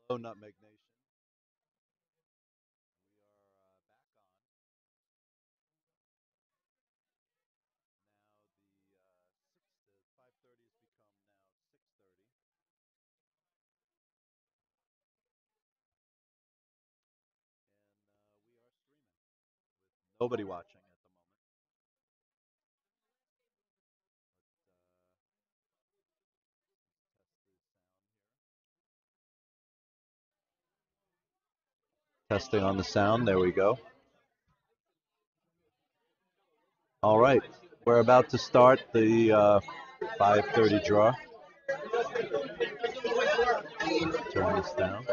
Hello, Nutmeg Nation. Nobody watching at the moment. Testing on the sound. There we go. All right, we're about to start the 5:30 draw. Turn this down.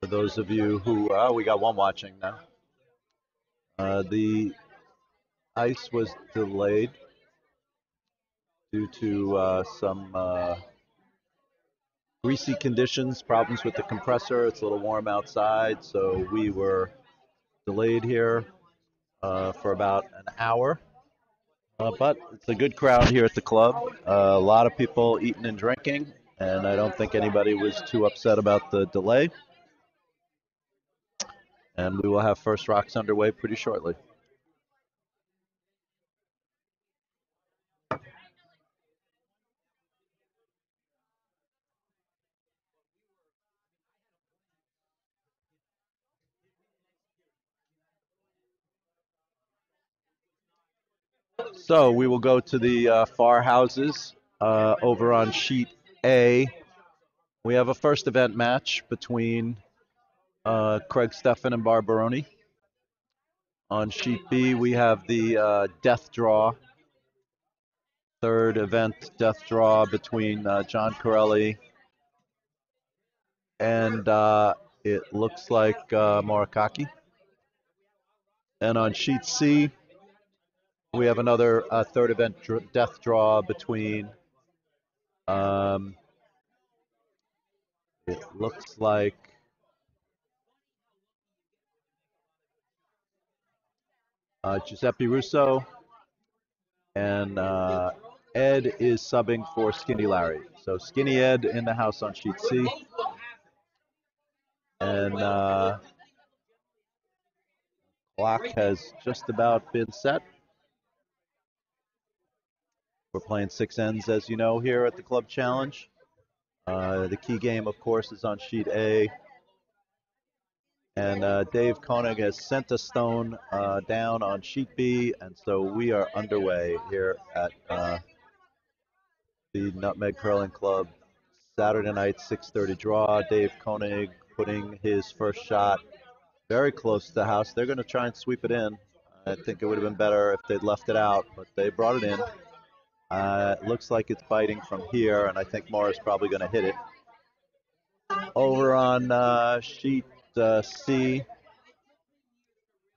For those of you who, we got one watching now. The ice was delayed due to some greasy conditions, problems with the compressor. It's a little warm outside, so we were delayed here for about an hour. But it's a good crowd here at the club. A lot of people eating and drinking, and I don't think anybody was too upset about the delay. And we will have first rocks underway pretty shortly. So we will go to the far houses over on sheet A. We have a first event match between Craig Steffen and Barbaroni. On sheet B, we have the death draw, third event death draw between John Corelli and it looks like Morakaki. And on sheet C, we have another third event death draw between, it looks like Giuseppe Russo and Ed is subbing for Skinny Larry. So Skinny Ed in the house on sheet C. And clock has just about been set. We're playing 6 ends, as you know, here at the Club Challenge. The key game, of course, is on sheet A. And Dave Koenig has sent a stone down on sheet B, and so we are underway here at the Nutmeg Curling Club. Saturday night, 6:30 draw. Dave Koenig putting his first shot very close to the house. They're going to try and sweep it in. I think it would have been better if they'd left it out, but they brought it in. It looks like it's biting from here, and I think Mara's probably going to hit it. Over on sheet C,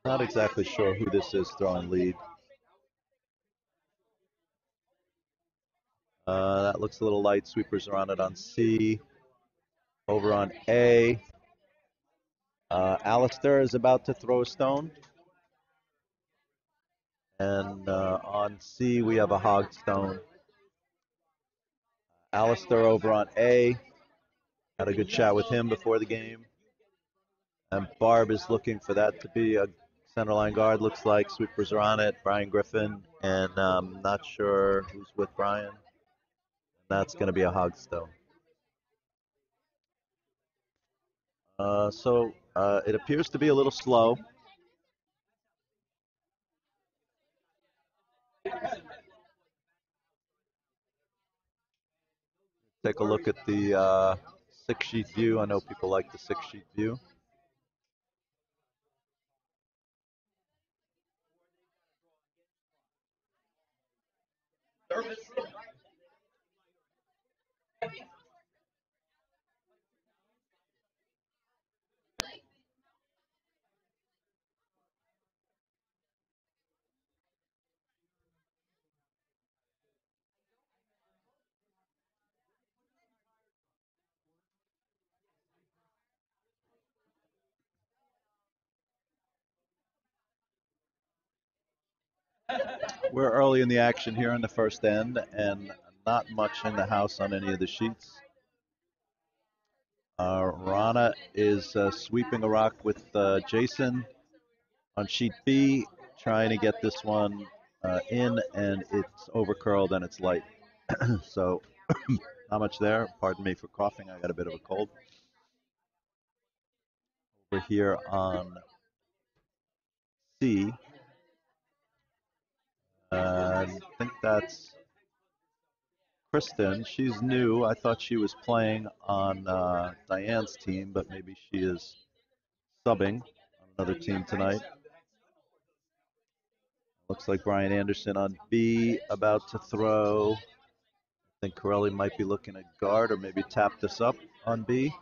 not exactly sure who this is throwing lead. That looks a little light. Sweepers are on it on C. Over on A, Alistair is about to throw a stone. And on C, we have a hog stone. Alistair over on A. Had a good chat with him before the game. And Barb is looking for that to be a centerline guard. Looks like sweepers are on it. Brian Griffin. And I'm not sure who's with Brian. That's going to be a hog stone. So it appears to be a little slow. Take a look at the 6-sheet view. I know people like the 6-sheet view. We're early in the action here in the first end, and not much in the house on any of the sheets. Rana is sweeping a rock with Jason on sheet B, trying to get this one in, and it's overcurled and it's light. So not much there. Pardon me for coughing. I got a bit of a cold. Over here on C, I think that's Kristen. She's new. I thought she was playing on Diane's team, but maybe she is subbing on another team tonight. Looks like Brian Anderson on B, about to throw. I think Corelli might be looking at guard or maybe tap this up on B.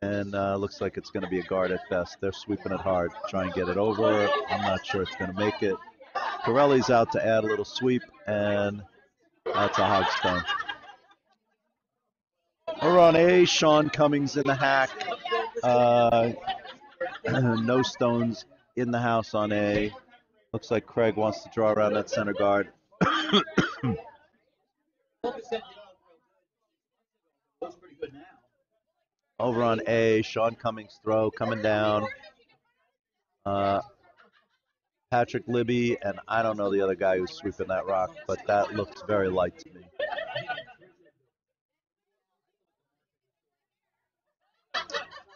And looks like it's going to be a guard at best. They're sweeping it hard, try and get it over. I'm not sure it's going to make it. Corelli's out to add a little sweep, and that's a hog stone. We're on A. Sean Cummings in the hack. No stones in the house on A. Looks like Craig wants to draw around that center guard. Over on A, Sean Cummings throw coming down. Patrick Libby, and I don't know the other guy who's sweeping that rock, but that looks very light to me.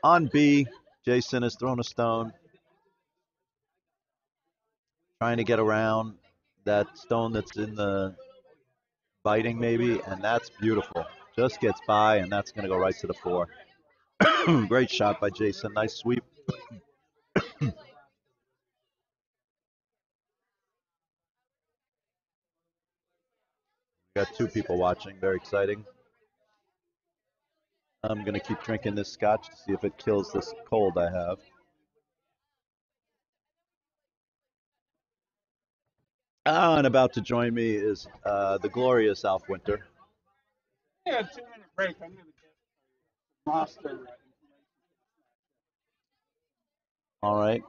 On B, Jason has thrown a stone, trying to get around that stone that's in the biting maybe, and that's beautiful. Just gets by, and that's going to go right to the 4. Great shot by Jason. Nice sweep. Got 2 people watching. Very exciting. I'm going to keep drinking this scotch to see if it kills this cold I have. And about to join me is the glorious Alf Winter. Yeah, 2-minute break. I'm going to get Monster. All right.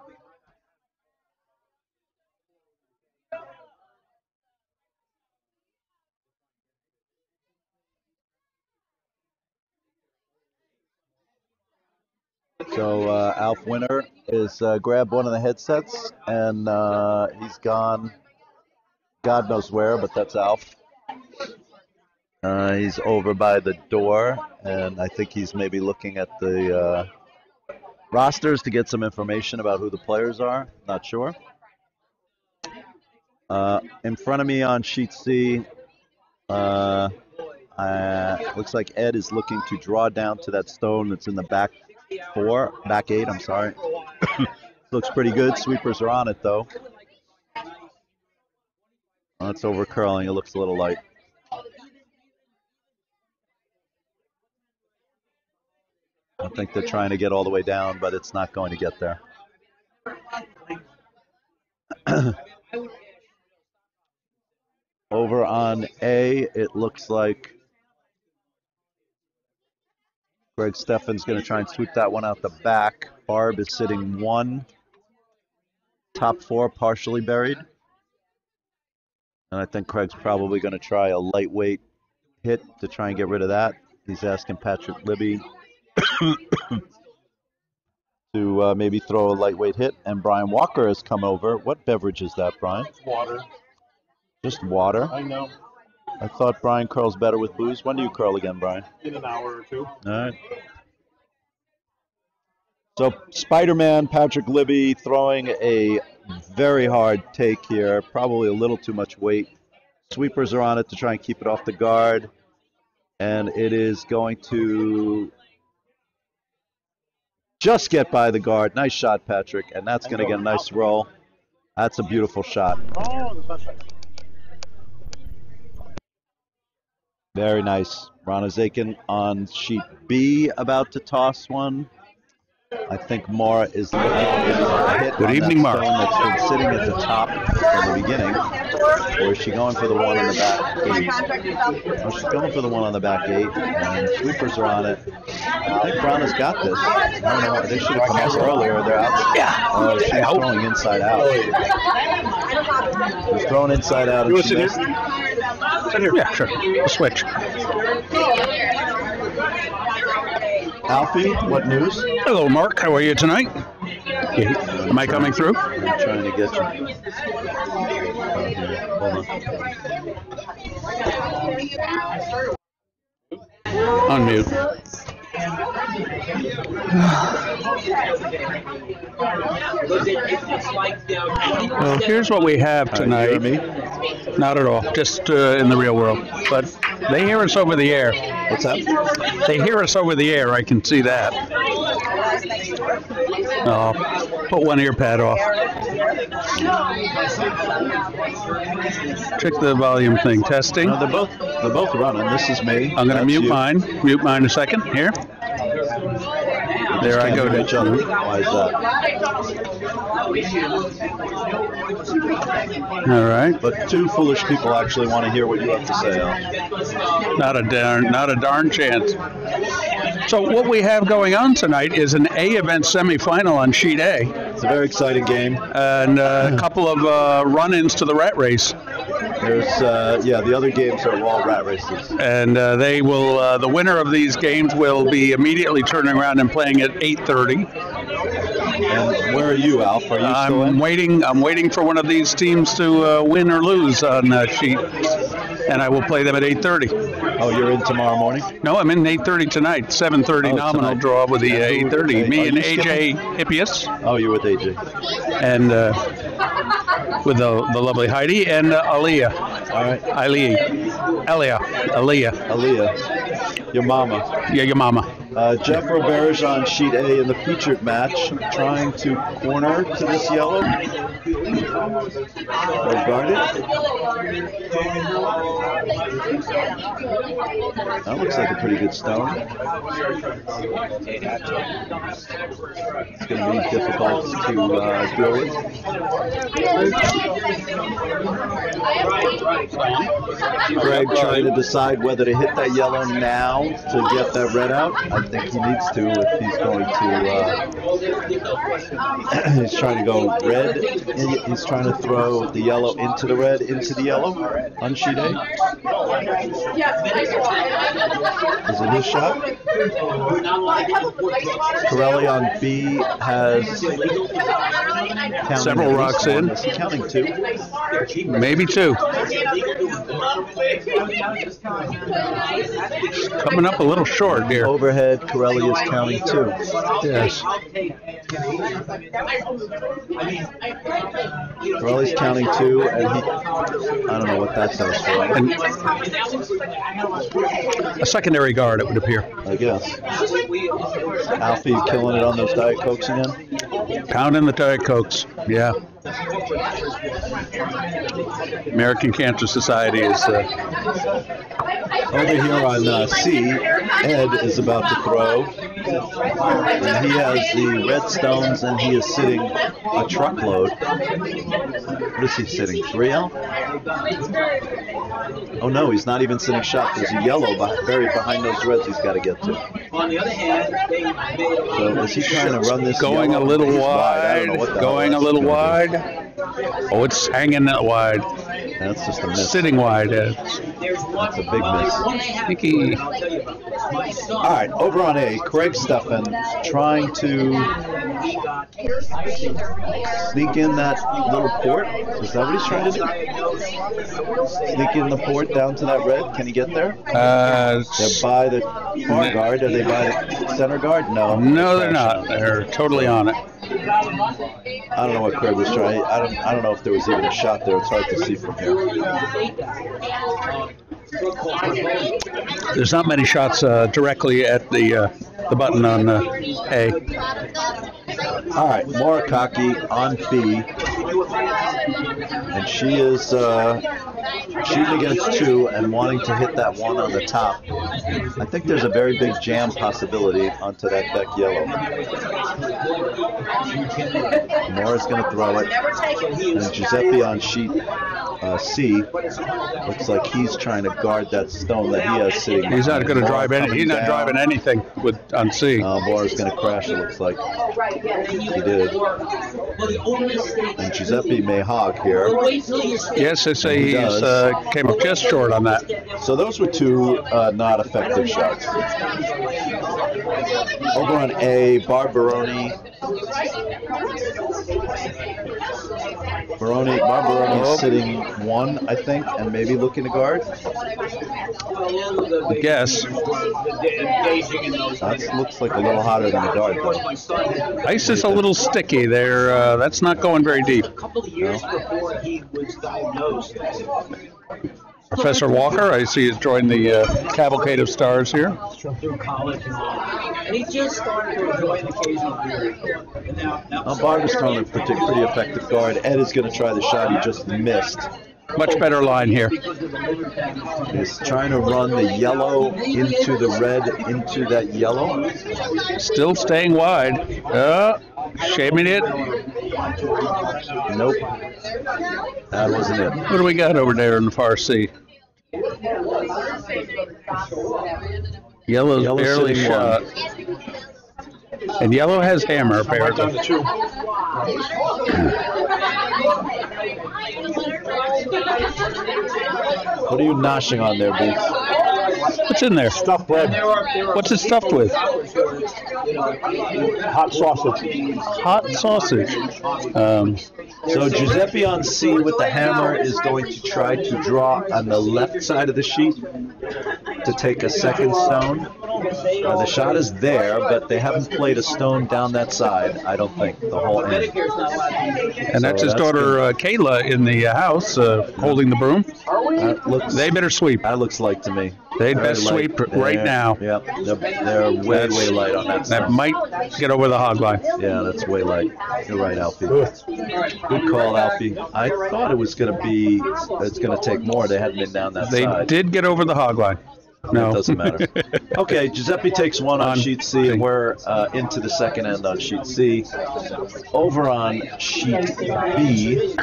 So Alf Winter is grabbed one of the headsets, and he's gone God knows where, but that's Alf. He's over by the door, and I think he's maybe looking at the rosters to get some information about who the players are. Not sure. In front of me on sheet C, looks like Ed is looking to draw down to that stone that's in the back 8, I'm sorry. Looks pretty good. Sweepers are on it, though. It's over curling. It looks a little light. I think they're trying to get all the way down, but it's not going to get there. Over on A, it looks like Greg Steffen's going to try and sweep that one out the back. Barb is sitting 1. Top 4 partially buried. And I think Craig's probably going to try a lightweight hit to try and get rid of that. He's asking Patrick Libby to maybe throw a lightweight hit. And Brian Walker has come over. What beverage is that, Brian? Water. Just water? I know. I thought Brian curls better with booze. When do you curl again, Brian? In an hour or 2. All right. So Spider-Man, Patrick Libby throwing a very hard take here. Probably a little too much weight. Sweepers are on it to try and keep it off the guard. And it is going to just get by the guard. Nice shot, Patrick. And that's going to get a nice roll. That's a beautiful shot. Very nice. Rana Zakin on sheet B, about to toss one. I think Mara is looking to hit Good on evening, that Mara. stone that's been sitting at the top from the beginning. Or is she going for the one on the back gate? Oh, she's going for the one on the back gate, and sweepers are on it. I think Brown has got this. I don't know. They should have come up earlier. They're out. Oh, she's throwing inside out. She's throwing inside out, and she missed. Sit here. Yeah, sure. We'll switch. Alfie, what news? Hello, Mark. How are you tonight? Am I coming through? I'm trying to get you. Hold on. Unmute. Well, here's what we have tonight. You hear me? Not at all. Just in the real world. But they hear us over the air. What's that? They hear us over the air. I can see that. Oh, put one ear pad off. Check the volume thing. Testing. No, they're both running. This is me. I'm going to That's mute you. mine. Mute mine a second. Here. There I go. To each other. Why is that? All right. But two foolish people actually want to hear what you have to say, Al. Not a darn chance. So what we have going on tonight is an A event semifinal on sheet A, It's a very exciting game. and a couple of run-ins to the rat race. There's, the other games are all rat races. And they will. The winner of these games will be immediately turning around and playing at 8:30. And where are you, Alf? Are you still in? I'm waiting for one of these teams to win or lose on sheet, and I will play them at 8:30. Oh, you're in tomorrow morning? No, I'm in 8:30 tonight. 7:30 nominal tonight. draw with the 8:30. Okay. Me Are and you AJ Hippias, Oh, you're with AJ. and with the lovely Heidi and Aliyah. All right. Aliyah. Aaliyah, your mama. Yeah, your mama. Jeff Roberge on sheet A in the featured match, trying to corner to this yellow. Or guard it. That looks like a pretty good stone. It's going to be difficult to deal with. Greg trying to decide whether to hit that yellow now to get that red out. I think he needs to if he's going to. He's trying to go red. He's trying to throw the yellow into the red, into the yellow on sheet A. Is it his shot? Corelli on B has Several rocks in. Is he counting two? Maybe two. Coming up a little short here. Overhead, Corelli is counting two. Yes. Corelli's counting two, and I don't know what that does for him. And a secondary guard, it would appear. I guess. Alfie, you killing it on those Diet Cokes again? Pounding the Diet Cokes. Yeah. American Cancer Society is. Over here on C, Ed is about to throw. And he has the red stones, and he is sitting a truckload. What is he sitting? 3L? Oh no, he's not even sitting shot. There's a yellow buried behind those reds he's got to get to. So is he trying to run this Going yellow? a little He's wide. I don't know what the Going hell a little that's gonna wide. Oh, it's hanging that wide. do. That's just a miss. Sitting wide. That's a big miss. Mickey. All right, over on A, Craig Steffen trying to sneak in that little port. Is that what he's trying to do? Sneak in the port down to that red. Can he get there? They're by the far guard. Are they by the center guard? No. No, they're not. They're totally on it. I don't know what Craig was trying. I don't know if there was even a shot there. It's hard to see from here. There's not many shots directly at the button on A. All right, Morakaki on B, and she is shooting against 2 and wanting to hit that 1 on the top. I think there's a very big jam possibility onto that deck yellow. Mora's going to throw it, and Giuseppe on sheet C looks like he's trying to guard that stone that he has sitting. He's not going to drive any. He's not driving anything with on C. Mora's going to crash. It looks like he did. And Giuseppe may hog here. Yes, they say he's came up just short on that. So those were 2 not effective shots. Over on A, Barbaroni. Barbaroni's sitting 1, I think, and maybe looking to guard. I guess. That looks like a little hotter than a guard. Ice is a little sticky there. That's not going very deep. Professor Walker, I see, has joined the cavalcade of stars here. And he just started to enjoy the occasional beer. Barber's throwing a pretty effective guard. Ed is going to try the shot he just missed. Much better line here. He's trying to run the yellow into the red into that yellow. Still staying wide. Shaming it. Nope. That wasn't it. What do we got over there in the far C? Yellow's barely shot. And yellow has hammer, apparently. What are you noshing on there, Boots? What's in there? Stuffed bread. What's it stuffed with? Hot sausage. Hot sausage. So Giuseppe on C with the hammer is going to try to draw on the left side of the sheet to take a second stone. The shot is there, but they haven't played a stone down that side, I don't think, the whole end. And that's his daughter Kayla in the house holding the broom. They better sweep. That looks like to me. They'd best sweep right now. Yep, they're way light on that. That might get over the hog line. Yeah, that's way light. You're right, Alfie. Good call, Alfie. I thought it was going to be, it's going to take more. They hadn't been down that side. They did get over the hog line. No. It doesn't matter. Okay, Giuseppe takes 1 on sheet C, and we're into the second end on sheet C. Over on sheet B.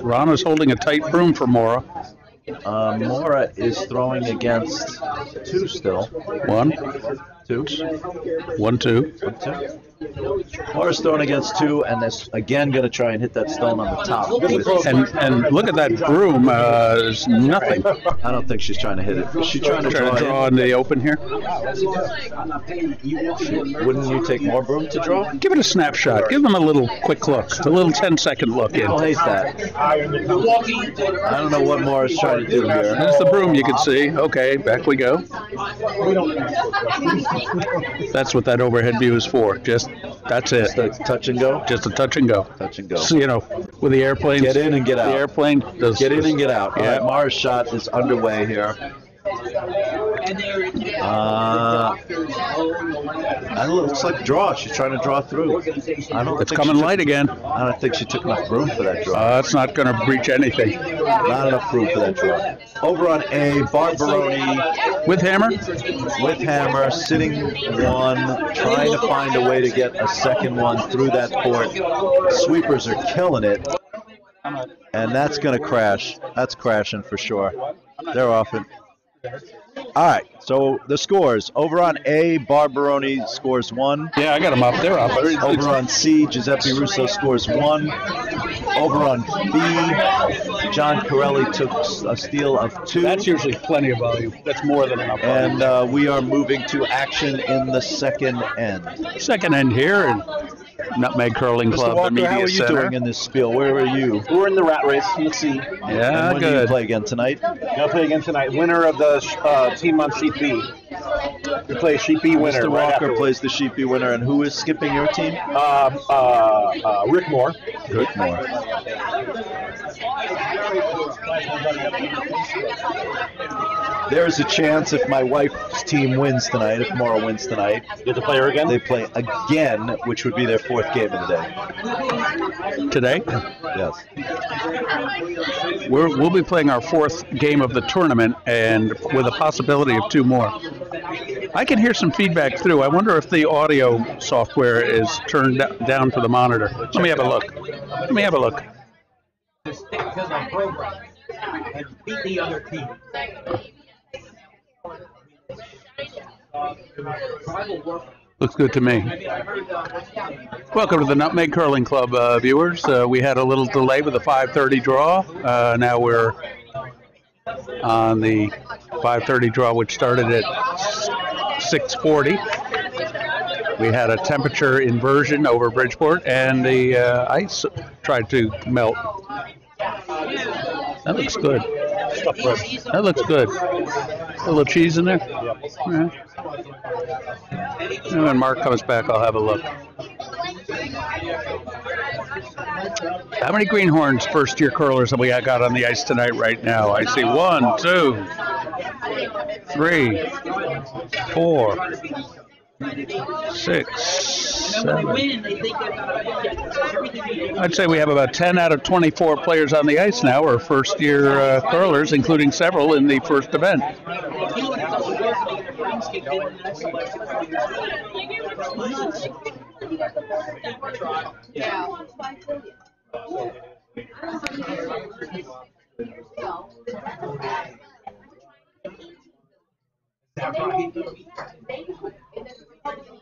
Ron is holding a tight broom for Mora. Mora is throwing against 2 still. 1, 2. 1, 2. Mora's throwing against 2, and that's again going to try and hit that stone on the top. And look at that broom. There's nothing. I don't think she's trying to hit it. Is she trying to draw in the open here? Wouldn't you take more broom to draw? Give it a snapshot. Give them a little quick look. A little 10-second look in. People hate that. I don't know what Mora's trying to do here. There's the broom you can see. Okay, back we go. That's what that overhead view is for. That's it. Just a touch and go? Just a touch and go. Touch and go. So, with the airplanes. Get in and get out. The airplane does. Get in and get out. Yeah. All right, Mara's shot is underway here. It looks like a draw. She's trying to draw through. It's coming light again. I don't think she took enough room for that draw. That's not going to breach anything. Not enough room for that draw. Over on A, Barbaroni. With hammer? With hammer, sitting 1, trying to find a way to get a second one through that court. Sweepers are killing it. And that's going to crash. That's crashing for sure. They're off it. All right, so the scores. Over on A, Barbaroni scores 1. Yeah, I got them up. They're up. Over on C, Giuseppe Russo scores 1. Over on B, John Corelli took a steal of 2. That's usually plenty of volume. That's more than enough volume. And we are moving to action in the second end. Second end here, and Nutmeg Curling Club, Mr. Walker, the Media how are you Center. doing in this spiel? Where are you? We're in the rat race. Let's see. Yeah, and when do you play again tonight? I'll play again tonight. Winner of the team on sheet B. We play sheet B winner. Mr. Walker plays the sheet B winner, and who is skipping your team? Rick Moore. Rick Moore. There's a chance if my wife's team wins tonight, if Mora wins tonight, You get to play her again? they play again, which would be their 4th game of the day. Today, Yes. we'll be playing our 4th game of the tournament, and with a possibility of 2 more. I can hear some feedback through. I wonder if the audio software is turned down for the monitor. Let me have a look. To stick to the program and beat the other team. Looks good to me. Welcome to the Nutmeg Curling Club, viewers. We had a little delay with the 5:30 draw. Now we're on the 5:30 draw, which started at 6:40. We had a temperature inversion over Bridgeport, and the ice tried to melt. That looks good. That looks good. A little cheese in there? Yeah. And when Mark comes back, I'll have a look. How many Greenhorns first-year curlers have we got on the ice tonight right now? I see 1, 2, 3, 4, 6, 7. I'd say we have about 10 out of 24 players on the ice now are first-year curlers, including several in the first event.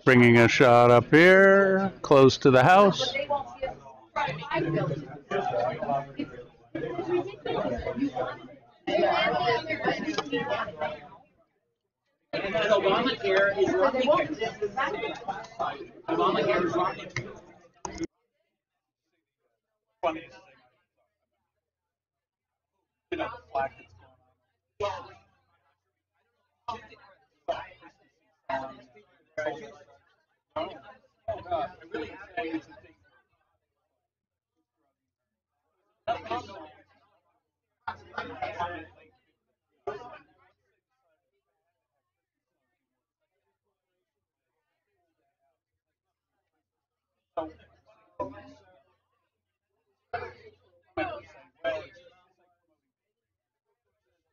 Bringing a shot up here, close to the house. And Obamacare is working. Obamacare is working. Funniest thing. You know, the flag that's going on. Oh God, I really think it's a thing.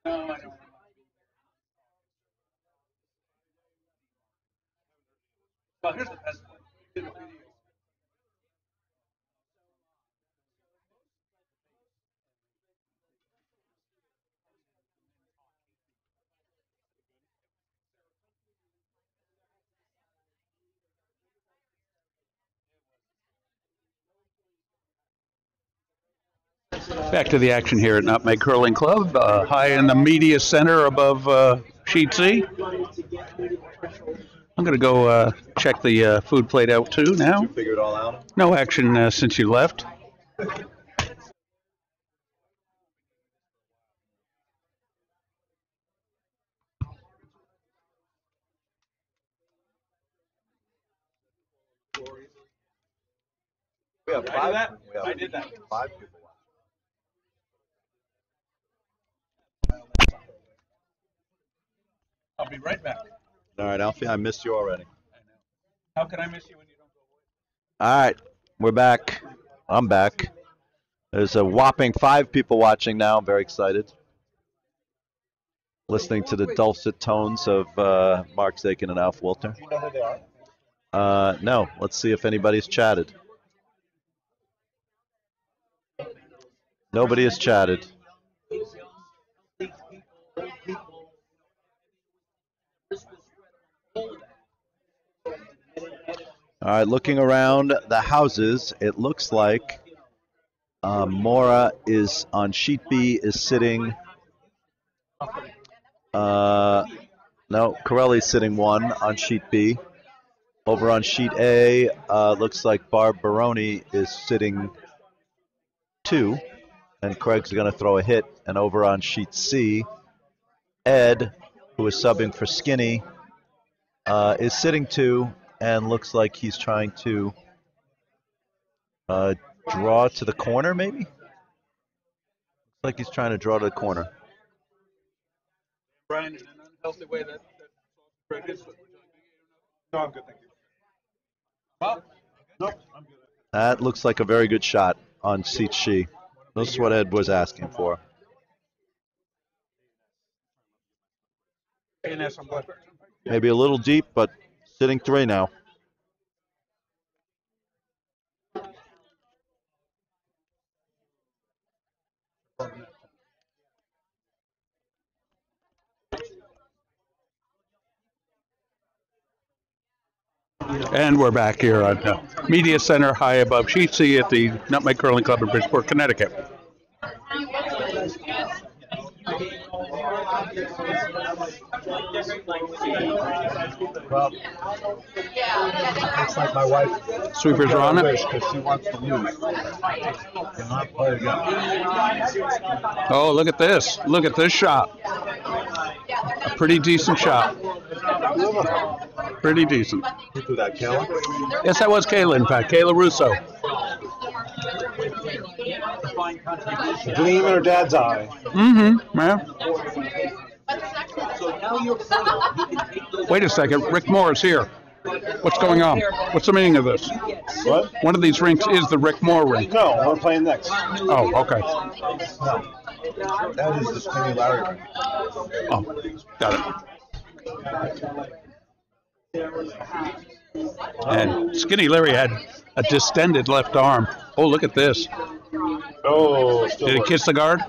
No, I don't. Well, here's the best one. We did a video. Back to the action here at Nutmeg Curling Club, high in the media center above Sheet C. I'm going to go check the food plate out too now. You figure it all out? No action since you left. We have I did 5. that. We have I did that. 5 people. I'll be right back. All right, Alfie, I missed you already. How can I miss you when you don't go away? All right, we're back. I'm back. There's a whopping 5 people watching now. I'm very excited. Listening to the dulcet tones of Mark Zakin and Alf Walter. Do you know who they are? No, let's see if anybody's chatted. Nobody has chatted. All right, looking around the houses, it looks like Mora is on sheet B, is sitting. No, Corelli's sitting 1 on sheet B. Over on sheet A, looks like Barb Baroni is sitting 2, and Craig's going to throw a hit. And over on sheet C, Ed, who is subbing for Skinny, is sitting 2, and looks like he's trying to draw to the corner, maybe? Looks like he's trying to draw to the corner. Brian, in an unhealthy way, that Fred is. No, I'm good, thank you. Nope, I'm good. That looks like a very good shot on Seat Shi. This is what Ed was asking for. Maybe a little deep, but sitting 3 now. And we're back here on Media Center high above Sheetsea at the Nutmeg Curling Club in Bridgeport, Connecticut. Well, looks like my wife. Sweepers are on it. Because she wants to lose. Cannot play again. Oh, look at this. Look at this shot. A pretty decent shot. Pretty decent. Who threw that, Kayla? Yes, that was Kayla, in fact. Kayla Russo. A gleam in her dad's eye. Mm-hmm. Yeah. Wait a second. Rick Moore is here. What's going on? What's the meaning of this? What? One of these rinks is the Rick Moore rink. No, we're playing next. Oh, okay. No. That is the Skinny Larry ring. Oh, got it. And Skinny Larry had a distended left arm. Oh, look at this. Oh, Did he kiss the guard?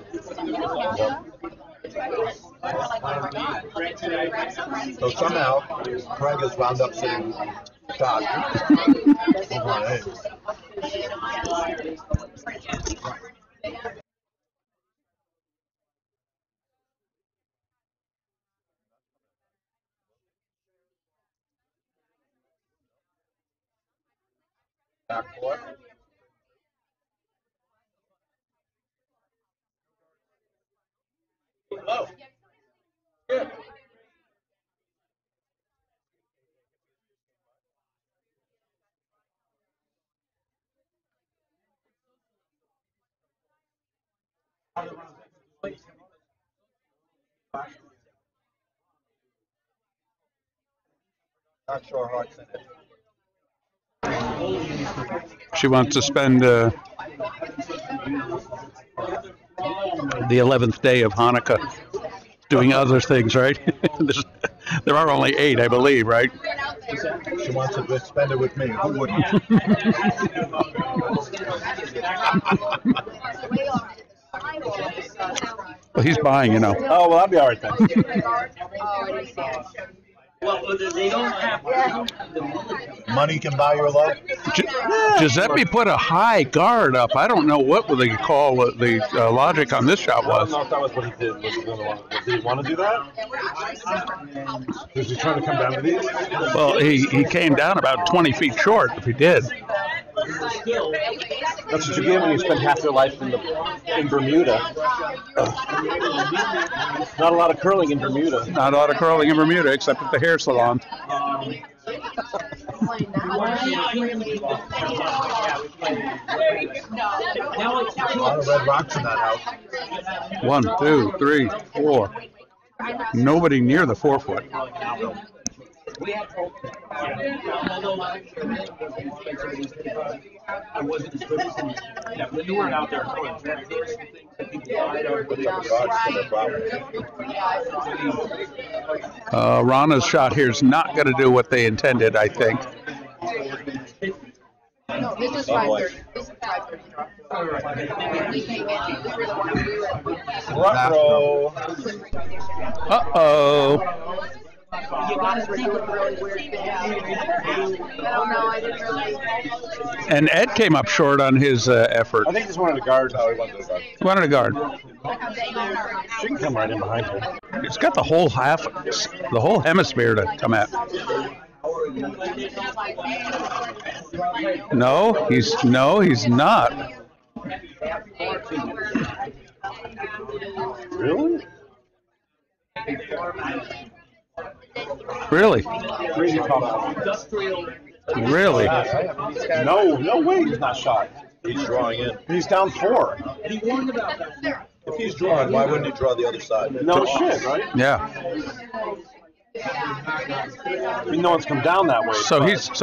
So somehow, Craig has wound up sitting shot. Over on A. Back four. Hello. Good. Not sure how it's in it. She wants to spend the 11th day of Hanukkah doing other things, right? There are only 8, I believe, right? She wants to spend it with me. Who wouldn't? Well, he's buying, you know. Oh, well, I'll be all right then. They don't have Money can buy your love. Giuseppe put a high guard up. I don't know what they call the logic on this shot I don't was. know if that was what he did. Was he did he want to do that? Was he trying to come down to these? Well, he came down about 20 feet short if he did. That's what you get when you spend half your life in Bermuda. Not a lot of curling in Bermuda. Not a lot of curling in Bermuda except at the hair salon. A lot of red rocks in that house. 1, 2, 3, 4. Nobody near the 4 foot. We had hope. Although I wasn't as good as him. Yeah, when you weren't out there, there were some things that people died over. Rana's shot here is not going to do what they intended, I think. No, this is 5:30. This is 5:30 drop. We came in. We were the ones we were. Uh-oh. You gotta think of really weird things. I don't know. I didn't really. And Ed came up short on his effort. I think he just wanted a guard. Oh, he wanted a guard. He wanted a guard. She can come right in behind her. It's got the whole hemisphere to come at. No, he's not. Really? Really? Crazy talk. Really? No way he's not shot. He's drawing in. He's down 4. He warned about that. If he's drawing, why wouldn't he draw the other side? No shit, right? Yeah. I mean, no one's come down that way. So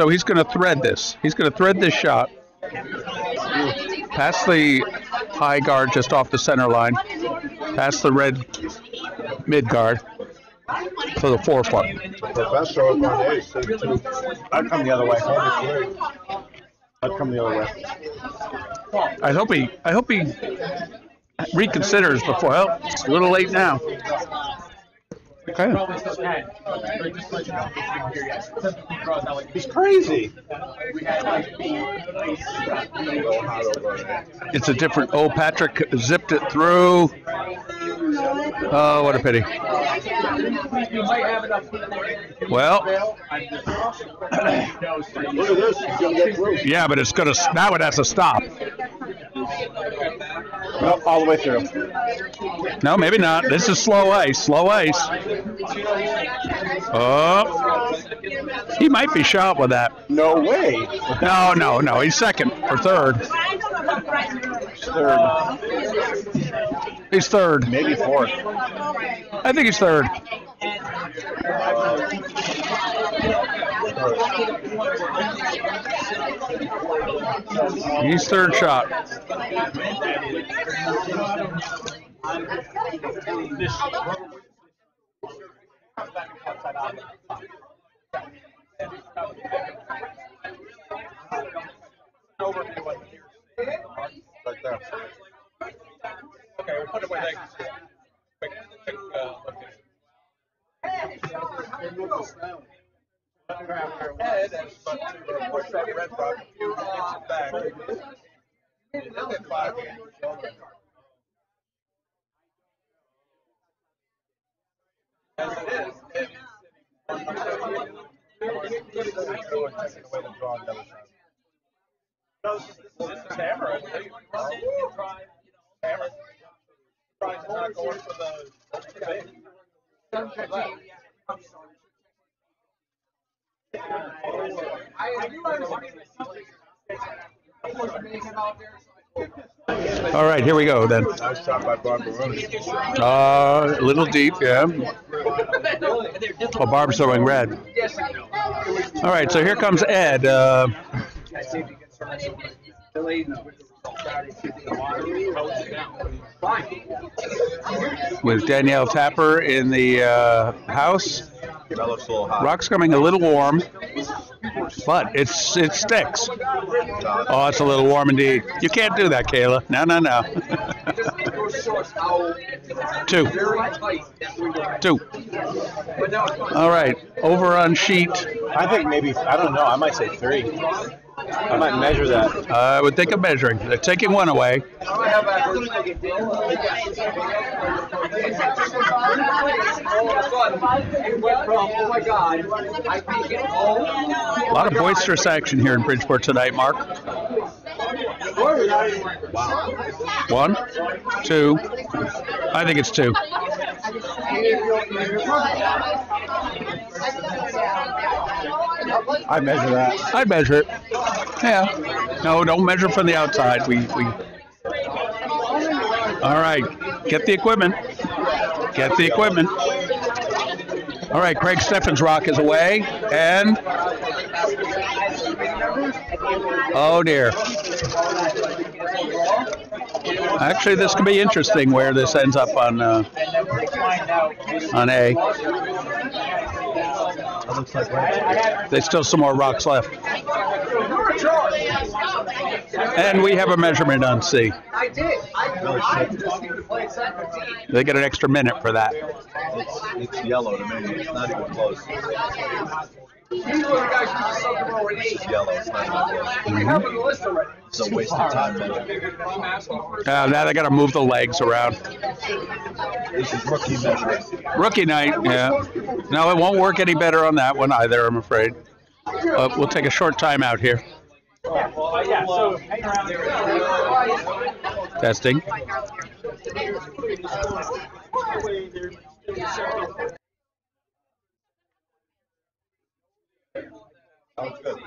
he's going to thread this. He's going to thread this shot. Past the high guard just off the center line. Past the red mid guard for the 4-foot. Professor over on ace, so two. I'd come the other way. I'd come the other way. I hope he reconsiders before. Well, it's a little late now. Okay. He's crazy. It's a different. Oh, Patrick zipped it through. Oh, what a pity. Well, Look at this, he's gonna get through. yeah, but it's gonna. Now it has to stop. Nope, all the way through. No, maybe not. This is slow ice. Slow ice. Oh, he might be shot with that. No way. No. He's second or third. Third. He's third. Maybe fourth. I think he's third. He's third shot. Right there. Okay, we'll put it away. Quick head and but to push that red rock a few inches back. Look at 5 as it is, this is hammer. I believe. Hammer. Tries not going for the thing. All right, here we go then. Nice shot by Barbaroni. A little deep, yeah. Oh, Barb's throwing red. All right, so here comes Ed. With Danielle Tapper in the house. That looks a little hot. Rock's coming a little warm, but it sticks. Oh, it's a little warm indeed. You can't do that, Kayla. No. 2. All right, over on sheet. I think maybe, I don't know, I might say 3. I might measure that. I would think of measuring. They're taking one away. A lot of boisterous action here in Bridgeport tonight, Mark. 1, 2. I think it's 2. I measure that. I'd measure it. Yeah. No, don't measure from the outside. We. All right. Get the equipment. Get the equipment. All right. Craig Steffens' rock is away, and oh dear. Actually, this could be interesting where this ends up on A. There's still some more rocks left. And we have a measurement on C. I did. They get an extra minute for that. It's yellow to me. It's not even close. This is yellow. It's not even close. It's a waste of time. Now they got to move the legs around. This is rookie measuring. Rookie night, yeah. No, it won't work any better on that one either, I'm afraid. We'll take a short time out here. So hang around there. Testing. Sounds good.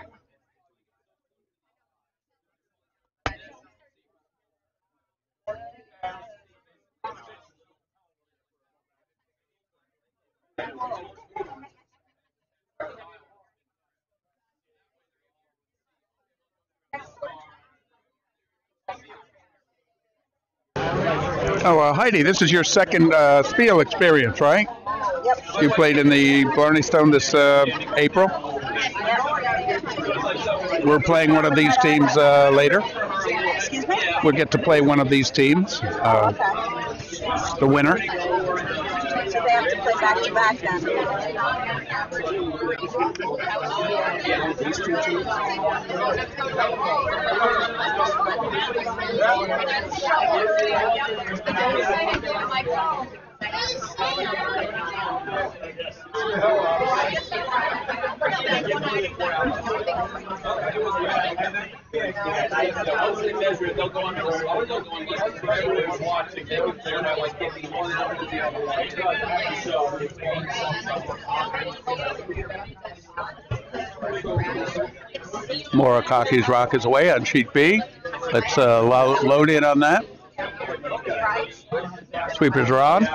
Oh, Heidi, this is your second Spiel experience, right? Yep. You played in the Blarney Stone this April. We're playing one of these teams later. Excuse me? We'll get to play one of these teams. The winner. So they have to play back to back then. Morikaki's rock is away on sheet B. Let's load in on that. Sweepers are on.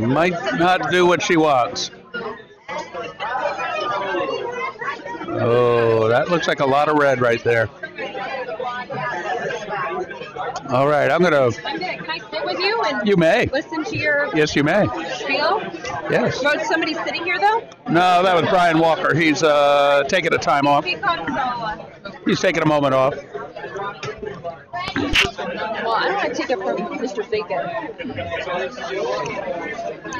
Might not do what she wants. Oh, that looks like a lot of red right there. All right, I'm going to... Can I sit with you and You may. listen to your Yes, you may. spiel? Yes. Was somebody sitting here, though? No, that was Brian Walker. He's taking a time off. Speak on He's taking a moment off. Well, I don't want to take it from Mr. Bacon.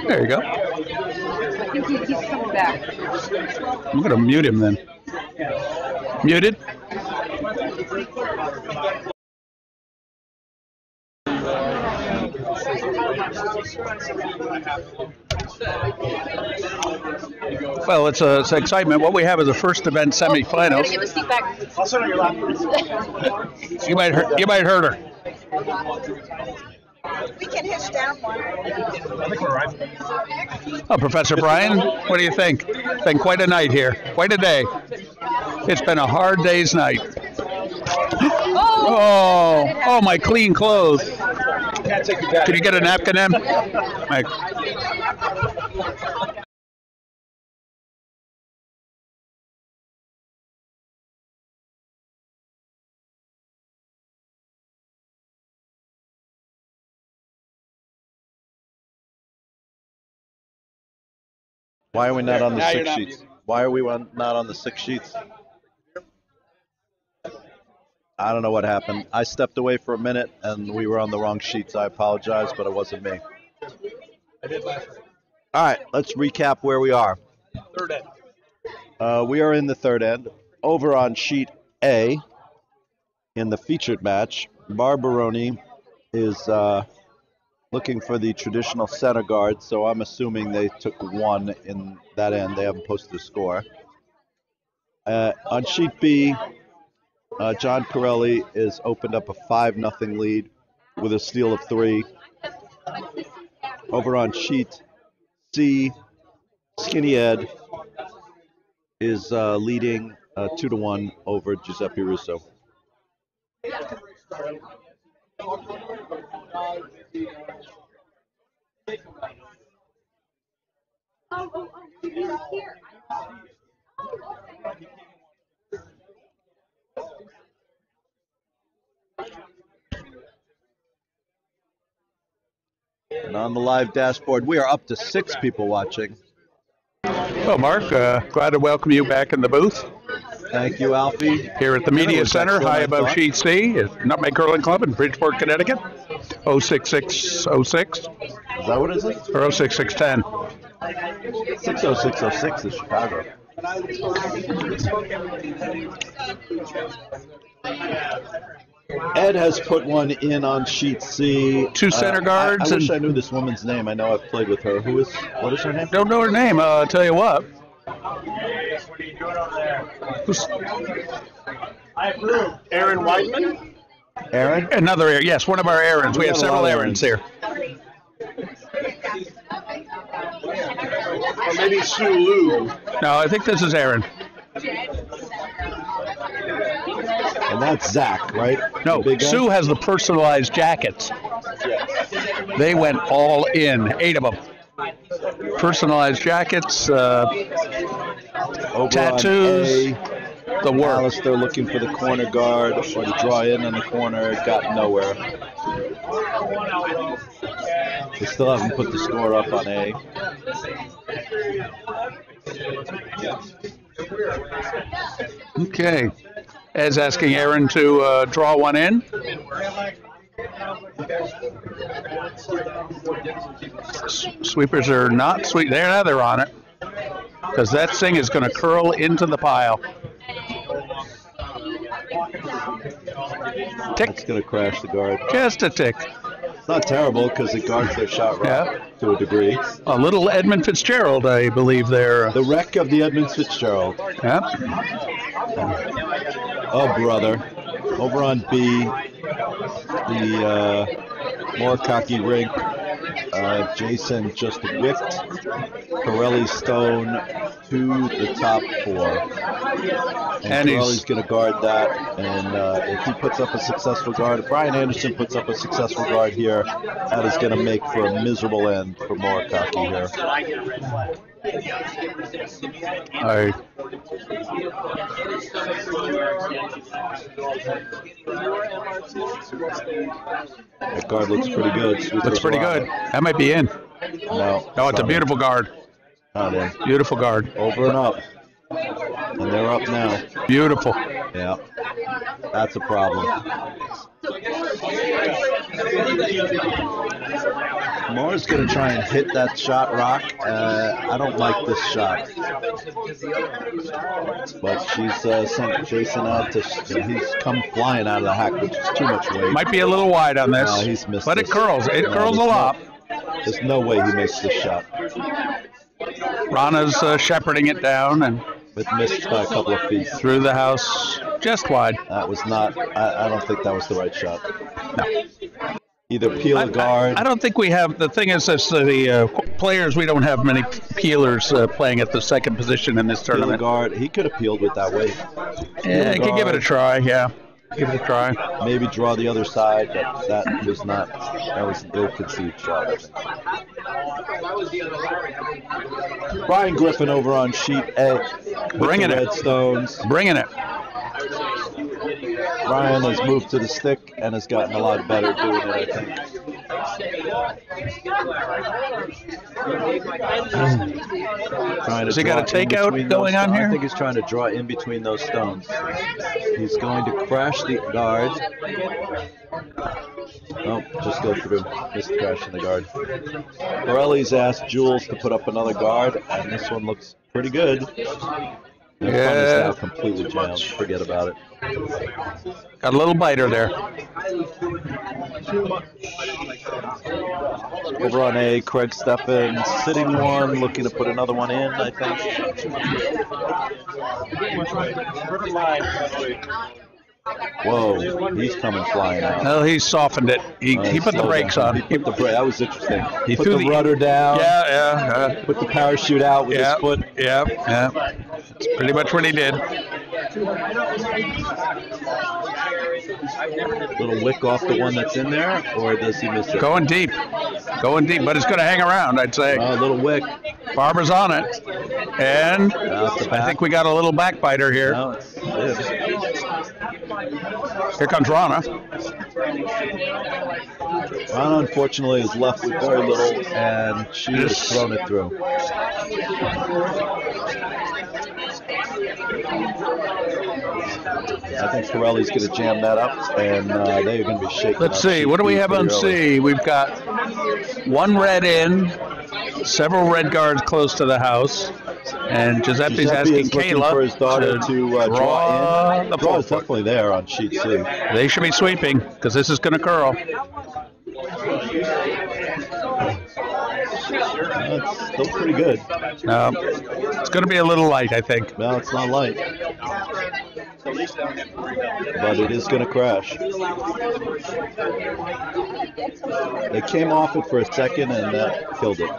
There you go. I think he's coming back. I'm going to mute him then. Muted? Well, it's excitement. What we have is the first event I'm semifinals. going to give a seat back. I'll sit on your lap. You might hurt her. We can hitch down one. I think we're right. Oh, Professor Brian, what do you think? It's been quite a night here, quite a day. It's been a hard day's night. Oh, my clean clothes. Can't take you back. Can you get a napkin in? Mike. Why are we not on the Now you're 6 not sheets? Why are we not on the 6 sheets? I don't know what happened. I stepped away for a minute and we were on the wrong sheets. I apologize, but it wasn't me. All right, let's recap where we are. Third end. We are in the third end. Over on sheet A, in the featured match, Barbaroni is looking for the traditional center guard, so I'm assuming they took one in that end. They haven't posted a score. On sheet B, John Corelli is opened up a 5-0 lead with a steal of 3. Over on sheet C, Skinny Ed is leading 2-1 over Giuseppe Russo. And on the live dashboard, we are up to 6 people watching. Well, Mark, glad to welcome you back in the booth. Thank you, Alfie. Here at the Media Center, high above Sheet C, at Nutmeg Curling Club in Bridgeport, Connecticut. 06606. Is that what it is? Or 06610. 60606 is Chicago. Ed has put one in on sheet C. 2 center guards. I wish I knew this woman's name. I know I've played with her. What is her name? Don't know her name. I'll tell you what. What are you doing over there? I approve. Aaron Weidman? Aaron? Another Aaron. Yes, one of our Aarons. We have several Aarons here. Or maybe Sue Lou. No, I think this is Aaron. And that's Zach, right? No, The big guy? Sue has the personalized jackets. They went all in, 8 of them. Personalized jackets, Over tattoos. on A, the work. Alistair looking for the corner guard or to draw in on the corner, got nowhere. They still haven't put the score up on A. Okay. Ed's asking Aaron to draw one in. Sweepers are not sweet. Now they're on it. Because that thing is going to curl into the pile. Tick. It's going to crash the guard. Just a tick. It's not terrible because it guards their shot rock to a degree. A little Edmund Fitzgerald, I believe, there. The wreck of the Edmund Fitzgerald. Yeah. Oh, brother. Over on B, the Morakaki rink, Jason just whipped Corelli Stone to the top four. And Corelli's going to guard that. And if he puts up a successful guard, if Brian Anderson puts up a successful guard here, that is going to make for a miserable end for Morakaki here. That guard looks pretty good. Looks pretty good. That might be in. No. Oh, it's a beautiful guard. Not in. Beautiful guard. Over and up. And they're up now. Beautiful. Yeah. That's a problem. Moore's going to try and hit that shot rock. I don't like this shot. But she's sent Jason out to. He's come flying out of the hack, which is too much weight. Might be a little wide on this. No, he's missed but this. it curls. It curls a lot. There's no way he makes this shot. Rana's shepherding it down and It missed by a couple of feet. Through the house, just wide. That was not. I don't think that was the right shot. No. Either peel a guard. I don't think we have. The thing is, this, the players, we don't have many peelers playing at the second position in this tournament. Peel a guard. He could have peeled with that weight. Yeah, he could give it a try. Yeah, give it a try. Maybe draw the other side, but that was not. That was an ill-conceived shot, I think. Brian Griffin over on sheet A. Bringing it. Redstones. Bringing it. Brian has moved to the stick and has gotten a lot better doing it, I think. Has he got a takeout going on here? I think he's trying to draw in between those stones. He's going to crash the guard. Oh, just go through. Missed crashing the guard. Borelli's asked Jules to put up another guard, and this one looks pretty good. The front is now completely jammed. Forget about it. Got a little biter there. Over on A, Craig Steffen sitting one, looking to put another one in, I think. Whoa, he's coming flying out. No, he softened it. He put the brakes on. He put the brake. That was interesting. He put threw the rudder down. Yeah. Put the parachute out with his foot. Yeah. That's pretty much what he did. Little wick off the one that's in there, or does he miss it? Going deep, but it's going to hang around, I'd say. A little wick. Barbara's on it, and I think we got a little backbiter here. No, it's good. Here comes Rana. Rana, unfortunately, is left with very little, and she has thrown it through. I think Corelli's going to jam that up, and they're going to be shaking. Let's see. What do we have on C? We've got one red in, several red guards close to the house, and Giuseppe's asking Kayla for his daughter to draw in. The draw is definitely there on sheet C. They should be sweeping because this is going to curl. It's still pretty good. It's going to be a little light, I think. No, it's not light. But it is going to crash. They came off it for a second and that killed it.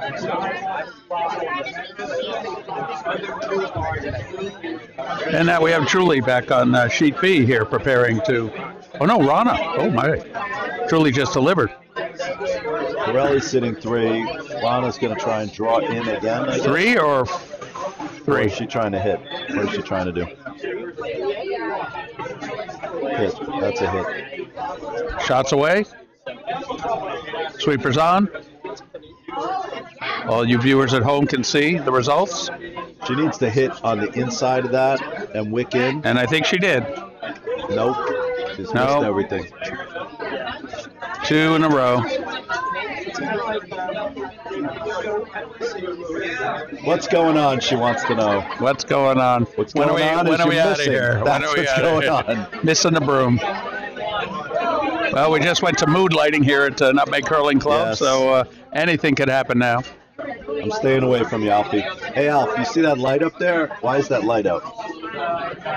And now we have Julie back on sheet B here preparing to... Oh, no, Rana. Oh, my. Julie just delivered. Corelli's sitting 3. Rana's going to try and draw in again. 3 or 3? What is she trying to hit? What is she trying to do? Hit. That's a hit. Shots away. Sweepers on. All you viewers at home can see the results. She needs to hit on the inside of that and wick in. And I think she did. Nope. She's No. missed everything. 2 in a row. What's going on? She wants to know. What's going on? What's When going on When is are we you're out of missing. here? That's When are we what's outta going here? on. Missing the broom. Well, we just went to mood lighting here at Nutmeg Curling Club, Yes. so anything could happen now. I'm staying away from you, Alfie. Hey, Alf, you see that light up there? Why is that light out?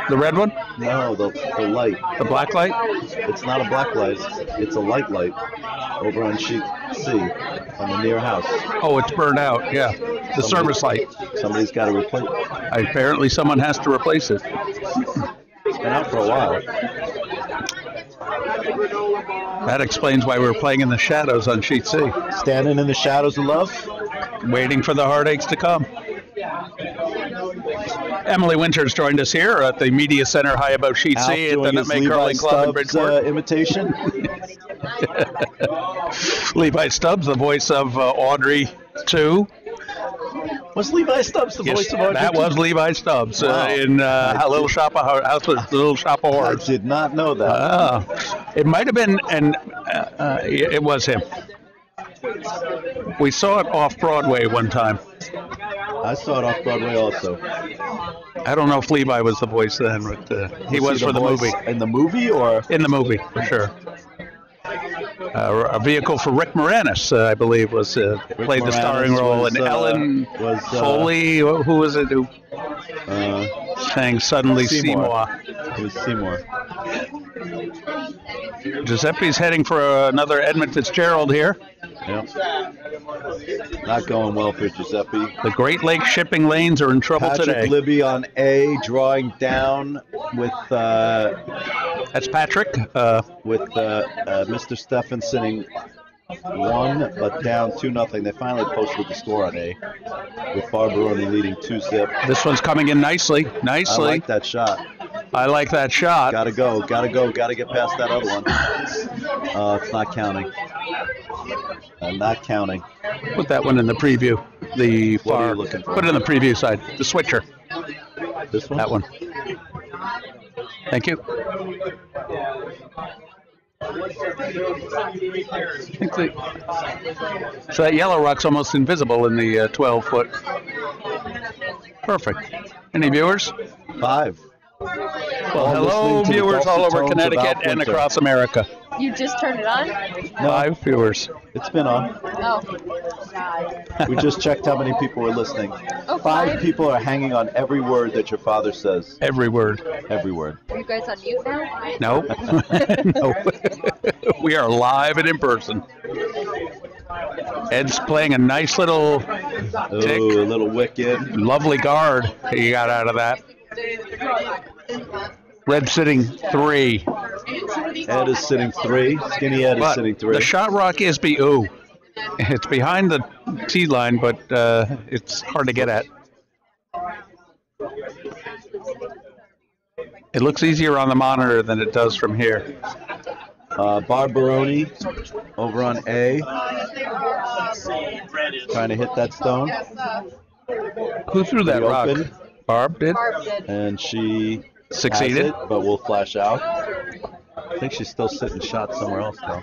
The red one? No, the light. The black light? It's not a black light. It's a light over on sheet C on the near house. Oh, it's burned out, yeah. The service light. Somebody's got to replace it. Apparently someone has to replace it. It's been out for a while. That explains why we were playing in the shadows on sheet C. Standing in the shadows of love? Waiting for the heartaches to come. Emily Winters joined us here at the Media Center high above sheet Alf C at the doing his Nutmeg Levi Curling Club in Stubbs Bridgeport. imitation. Levi Stubbs, the voice of Audrey 2. Was Levi Stubbs the voice of Audrey? That was Levi Stubbs Wow. in Little Shop of I Horrors. did not know that. It might have been, and it was him. We saw it off Broadway one time. I saw it off Broadway also. I don't know if Levi was the voice then, but he was for the voice movie. In the movie or? In the movie, for sure. A vehicle for Rick Moranis, I believe, was played the starring Moranis role, was, and Ellen was, Foley. Who was it who sang "Suddenly Seymour. Seymour"? It was Seymour. Giuseppe's heading for another Edmund Fitzgerald here. Yep. Not going well for Giuseppe. The Great Lakes shipping lanes are in trouble Patrick today. Libby on A, drawing down with That's Patrick. Mr. Steffen sitting 1, but down 2-0. They finally posted the score on A, with Barbaroni leading 2-zip. This one's coming in nicely. I Nicely. like that shot. I like that shot. Gotta go. Gotta get past that other one. It's not counting. Not counting. Put that one in the preview. The What are far. you looking for? Put it in the preview side. The switcher. This one? That one. Thank you. So that yellow rock's almost invisible in the 12-foot. Perfect. Any viewers? 5. Well, All hello, listening to the viewers all dulcet over tones of Connecticut Alf and Winter. across America. You just turned it on? No, 5 viewers. it's been on. Oh, God. We just checked how many people were listening. Oh, 5 people are hanging on every word that your father says. Every word. Every word. Are you guys on mute now? No. No. We are live and in person. Ed's playing a nice little tick. Ooh, a little wicked. Lovely guard he got out of that. Red sitting 3. Ed is sitting 3. Skinny Ed is But sitting 3. the shot rock is it's behind the tee line, but it's hard to get at. It looks easier on the monitor than it does from here. Barbaroni over on A. Trying to hit that stone. Who threw that Pretty rock? open. Barb did? Barb did. And she Succeeded? has it, but will flash out. I think she's still sitting shot somewhere else, though.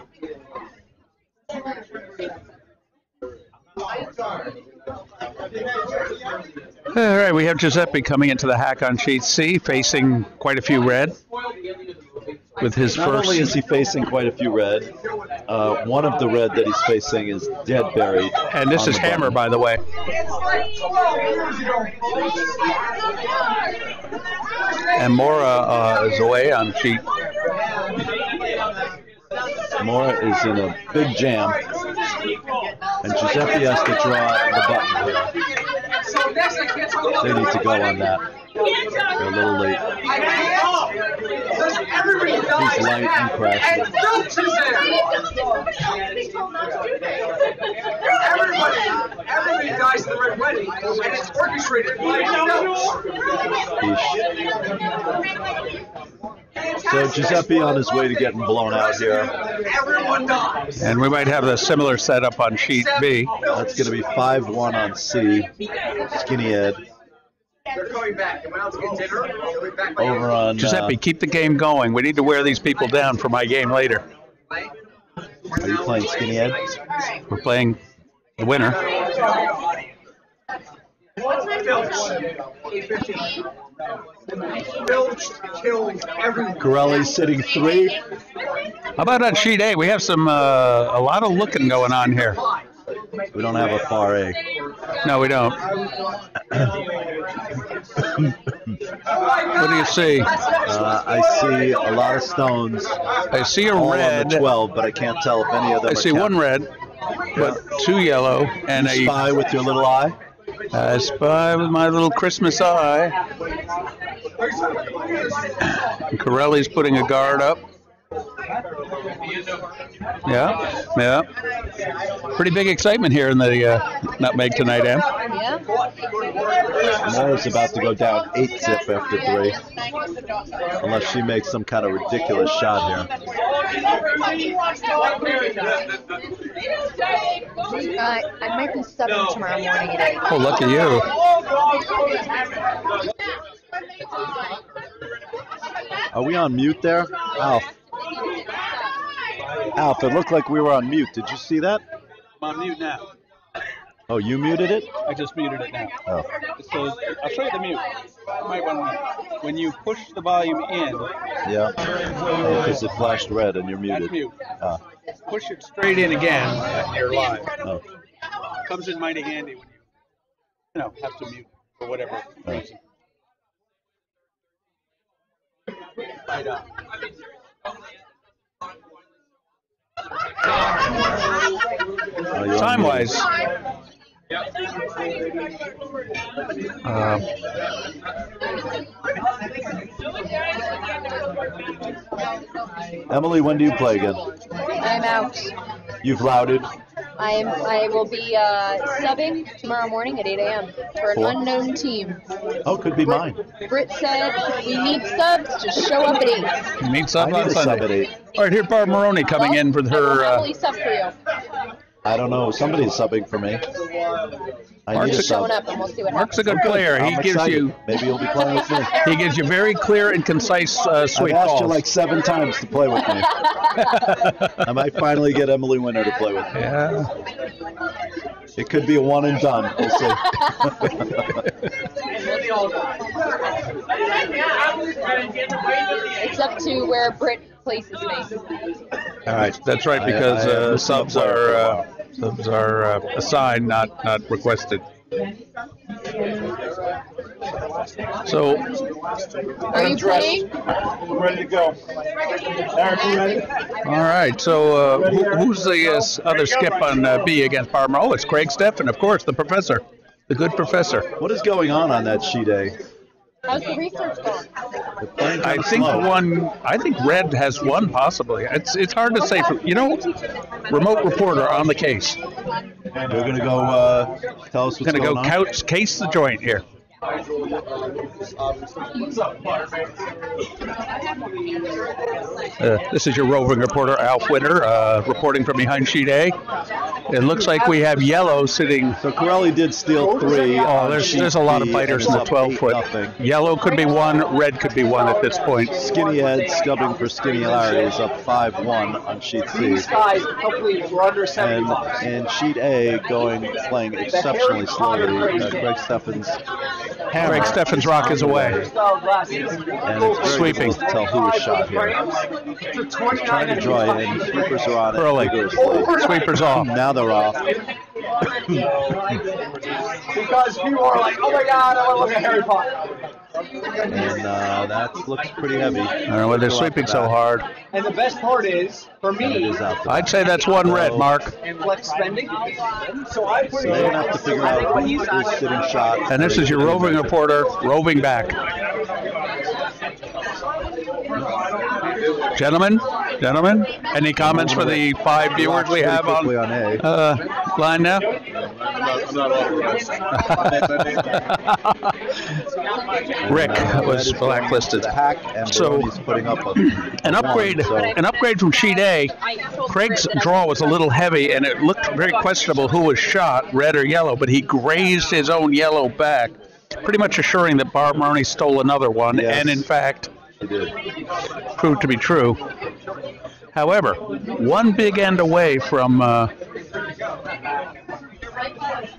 All right, we have Giuseppe coming into the hack on sheet C, facing quite a few red. With his Not first. only is he facing quite a few red, one of the red that he's facing is dead buried. And this on is the Hammer, button. by the way. And Mora is away on sheet. Mora is in a big jam, and Giuseppe has to draw the button here. They need to go on that. They're a little late. He's light and crashing. Everybody dies in the Red Wedding, and it's orchestrated by So Giuseppe on his way to getting blown out here. And we might have a similar setup on sheet B. That's going to be 5-1 on C. Skinny Ed. Over on. Giuseppe, keep the game going. We need to wear these people down for my game later. Are you playing Skinny Ed? We're playing the winner. Corelli sitting 3. How about on sheet A? We have some a lot of looking going on here. We don't have a far A. No, we don't. What do you see? I see a lot of stones. I see a All red. on the 12, but I can't tell if any of them I are see counted. one red, but 2 yellow, and You spy with your little eye. I spy with my little Christmas eye. Corelli's putting a guard up. Yeah. Pretty big excitement here in the Nutmeg tonight, Em. Yeah. Mora's about to go down 8-zip after 3. Unless she makes some kind of ridiculous shot here. I might be subbing tomorrow morning at 8. Oh, lucky you. Are we on mute there? Alf, it looked like we were on mute. Did you see that? I'm on mute now. Oh, you muted it? I just muted it now. Oh. So I'll show you the mute. You might want to, when you push the volume in, Yeah. Oh, because it flashed red and you're that's muted. mute. Ah. Push it straight in again, and you're live. Oh. Comes in mighty handy when you have to mute for whatever reason. Right up. Oh, you're on Time-wise, mute. Emily, when do you play again? I'm out. You've louted. I will be subbing tomorrow morning at 8 a.m. for an Cool. unknown team. Oh, could be mine. Britt said, we need subs, just show up at 8. meets I up need on a sub at Sunday. 8. All right, here's Barb Maroney coming in with I will her. happily sub for you. I don't know. Somebody's subbing for me. I need a Just sub. showing up and we'll see what Mark's a happens. good player. I'm He gives excited. you Maybe you'll be playing with me. he gives you very clear and concise sweet I've asked balls. you like 7 times to play with me. I might finally get Emily Winter to play with me. Yeah. It could be a one and done. We'll see. It's up to where Britt places me. All right. That's right, because I haven't subs listened to are Blair for a subs are assigned, not requested. So, Are you playing? I'm ready to go. Eric, you ready? all right. So, who's the other skip on B against Parma? Oh, it's Craig Steffen, of course, the professor, the good professor. What is going on that sheet A? How's the research going? They're playing I kinda think slow. I think Red has one possibly. It's hard to say. Remote reporter on the case. They're going to go tell us what's Going to going go on. case the joint here. This is your roving reporter, Alf Winter, reporting from behind sheet A. It looks like we have yellow sitting. So Corelli did steal 3. Oh, on there's sheet a lot of B, fighters in and the it's up 12-foot. 8-0. Yellow could be 1, red could be 1 at this point. Skinny Ed scubbing for Skinny Larry is up 5-1 on sheet C. These guys, hopefully, we're under And 75. in sheet A, playing exceptionally slowly, Greg Steffen's hammer. Craig Steffen's rock is away. And it's very Sweeping. difficult to tell who is shot here. Trying to draw in. Sweepers are on it Early. vigorously. Sweepers off. Now they're off. Because people are like, oh my god, I want to look at Harry Potter. And that looks pretty heavy. I don't know why they're sweeping so hard. And the best part is, for And it me, is out there. I'd say that's 1 red, Mark. flex spending. So I put So they're going to have to figure out who is sitting shot. And this is your roving reporter roving back. Gentlemen, any comments for the 5 viewers we have on Quickly on A. line now? I'm not authorized. Rick Red was is going blacklisted. to the hack, and So, Baroni's putting up An upgrade, an upgrade from sheet A. Craig's draw was a little heavy, and it looked very questionable who was shot, red or yellow. But he grazed his own yellow back, pretty much assuring that Barb Maroney stole another one, Yes. and in fact, He did. proved to be true. However, one big end away from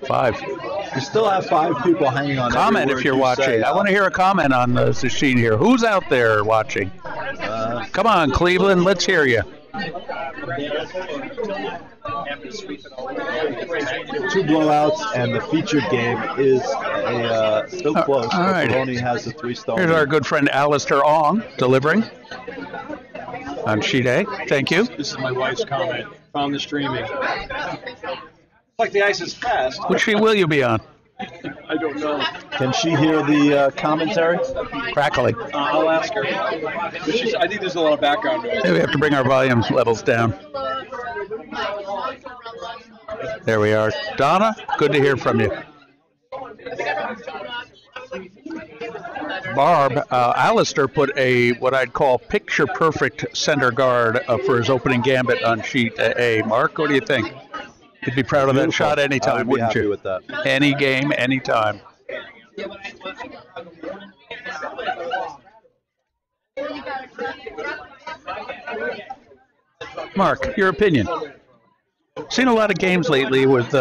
5. You still have 5 people hanging on. Comment every if word you're you watching. say, I want to hear a comment on the machine here. Who's out there watching? Come on, Cleveland, let's hear you. 2 blowouts, and the featured game is still close. All but right. Baroni has a 3-star. Here's our good friend Alistair Ong delivering on sheet A. Thank you. This is my wife's comment. Found the streaming. Like the ice is fast. Which sheet will you be on? I don't know. Can she hear the commentary? Crackling. I'll ask her. But I think there's a lot of background noise. We have to bring our volume levels down. There we are. Donna, good to hear from you. Barb, Alistair put a what I'd call picture-perfect center guard for his opening gambit on sheet A. Mark, what do you think? You'd be proud of that shot I anytime, would be wouldn't happy you? with that. Any game, anytime. Mark, your opinion. Seen a lot of games lately with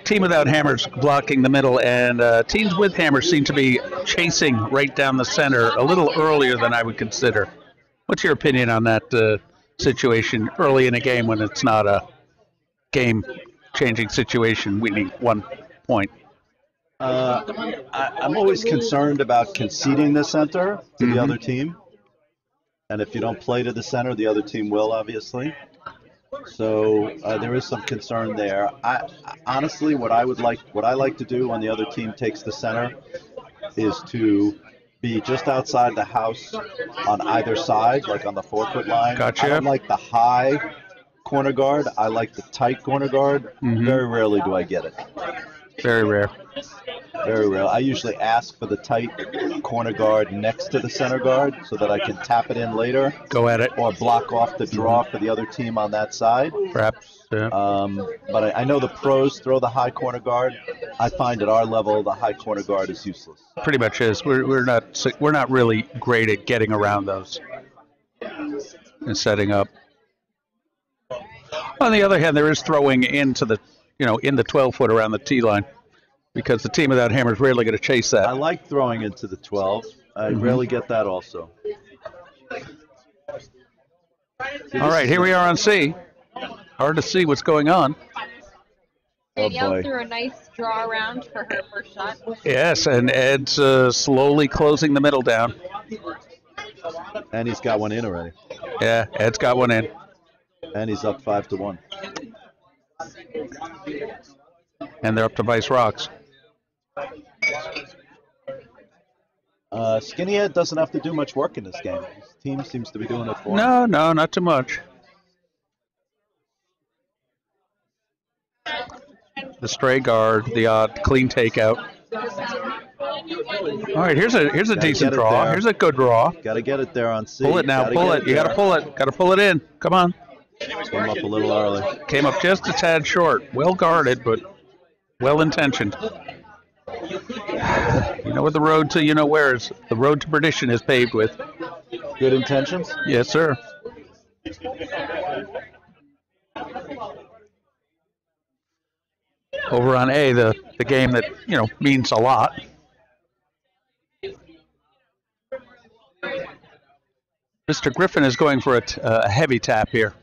team without hammers blocking the middle, and teams with hammers seem to be chasing right down the center a little earlier than I would consider. What's your opinion on that situation early in a game when it's not a game-changing situation? We need 1 point. I'm always concerned about conceding the center to the other team. And if you don't play to the center, the other team will, obviously. So there is some concern there. I honestly, what I like to do when the other team takes the center is to be just outside the house on either side, like on the 4-foot line. Gotcha. I don't like the high corner guard. I like the tight corner guard. Very rarely do I get it. Very rare. Very rare. I usually ask for the tight corner guard next to the center guard so that I can tap it in later. Go at it. Or block off the draw for the other team on that side. Perhaps. Yeah. But I know the pros throw the high corner guard. I find at our level the high corner guard is useless. Pretty much is. We're not really great at getting around those and setting up. On the other hand, there is throwing into the in the 12-foot around the tee line, because the team without hammers rarely going to chase that. I like throwing into the 12. I rarely get that also. All right, here we are on C. Hard to see what's going on. Danielle threw a nice draw around for her first shot. Yes, and Ed's slowly closing the middle down. And he's got one in already. Yeah, Ed's got one in. And he's up 5-1. And they're up to Vice Rocks. Skinny Ed doesn't have to do much work in this game. His team seems to be doing it for him. No, not too much. The stray guard, the odd clean takeout. All right, here's a decent draw. there. Here's a good draw. Got to get it there on C. Pull it now. Pull it. You got to pull it. Got to pull it in. Come on. Came up a little early. Came up just a tad short. Well guarded, but well intentioned. You know what the road to where is. The road to perdition is paved with. Good intentions? Yes, sir. Over on A, the game that means a lot. Mr. Griffin is going for a heavy tap here.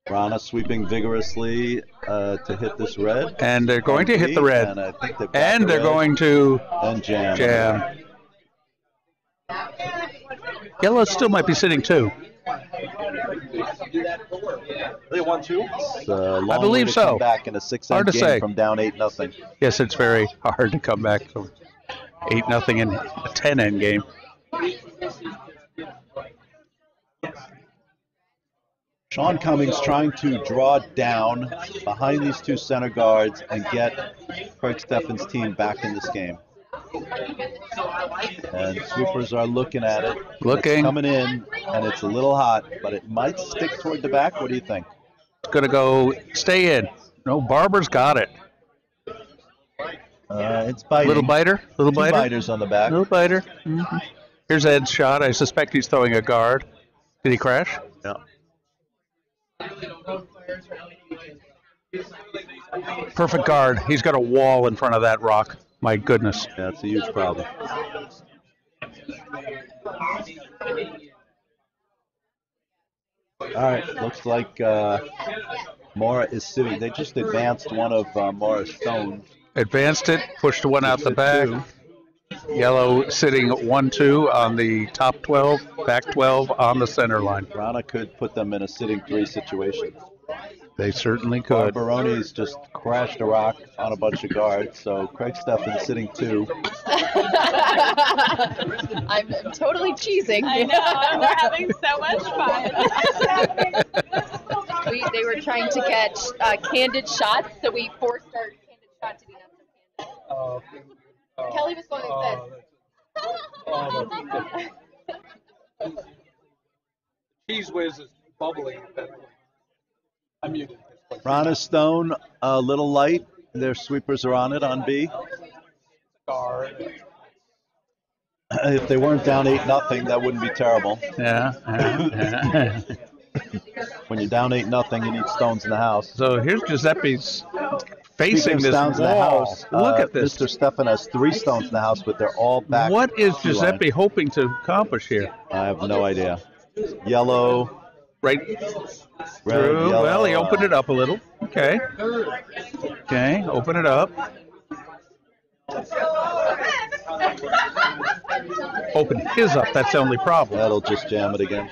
Rana sweeping vigorously to hit this red. And they're going to hit the red. And I think they're going to jam. Yellow still might be sitting too. They won 2? I believe so. Come back in a 6-end game from down 8-0. Yes, it's very hard to come back from 8-0 in a 10-end game. Sean Cummings trying to draw down behind these two center guards and get Craig Steffen's team back in this game. And sweepers are looking at it. Looking. It's coming in, and it's a little hot, but it might stick toward the back. What do you think? It's going to go stay in. No, Barber's got it. It's biting. Little biter? Little Two biter? biters on the back. Little biter. Mm-hmm. Here's Ed's shot. I suspect he's throwing a guard. Did he crash? Yeah. Perfect guard. He's got a wall in front of that rock. My goodness. That's a huge problem. All right, looks like Mora is sitting. They just advanced one of Mora's stones. Advanced it, pushed one out the back. Yellow sitting 1-2 on the top 12, back 12 on the center line. Rana could put them in a sitting 3 situation. They certainly could. Barbaroni's just crashed a rock on a bunch of guards, so Craig Steffen sitting 2. I'm totally cheesing. I know, we're having so much fun. They were trying to catch candid shots, so we forced our candid shot to be not so candid. Kelly was going like this. Cheese Whiz is bubbling. I'm muted. Rana Stone, a little light. Their sweepers are on it on B. If they weren't down 8-0, that wouldn't be terrible. Yeah. When you're down 8-0, you need stones in the house. So here's Giuseppe's facing Speaking of this stones in the wall. house, Look at this. Mr. Steffen has 3 stones in the house, but they're all back. What is to line. Giuseppe hoping to accomplish here? I have no idea. Yellow. Right Red, through. yellow, Well, he opened it up a little. Okay. Okay, open it up. Open his up. That's the only problem. That'll just jam it again.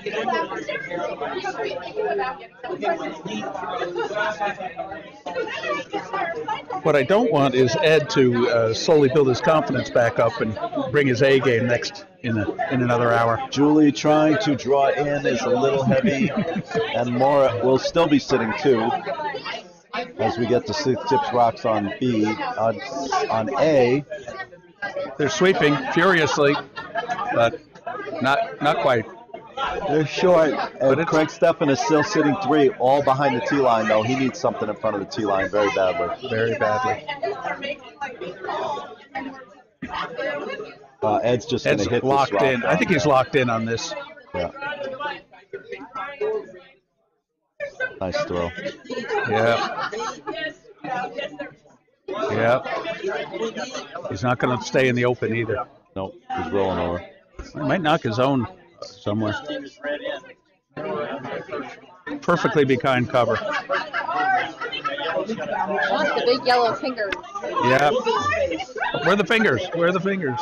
What I don't want is Ed to slowly build his confidence back up and bring his A game next in another hour. Julie trying to draw in is a little heavy, and Mora will still be sitting 2 as we get to Tips Rocks on B. On A, They're sweeping furiously, but not quite. they're short, But and it's- Craig Steffen is still sitting 3, all behind the T line, though. He needs something in front of the T line very badly. Very badly. Ed's just going Ed's to hit locked this rock in. I think he's locked in on this. Yeah. Nice throw. Yeah. Yeah. He's not going to stay in the open either. Nope, he's rolling over. He might knock his own somewhere. Perfectly behind cover. The big yellow fingers. Yeah. Where are the fingers? Where are the fingers?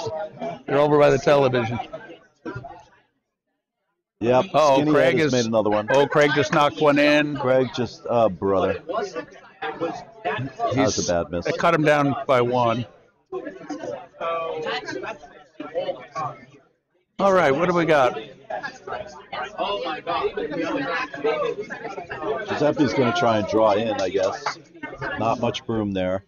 They're over by the television. Yep, Oh, Skinny Craig Ed has is. made another one. Oh, Craig just knocked one in. Craig just, brother. That was a bad miss. They cut him down by 1. All right, what do we got? Giuseppe's going to try and draw in, I guess. Not much room there.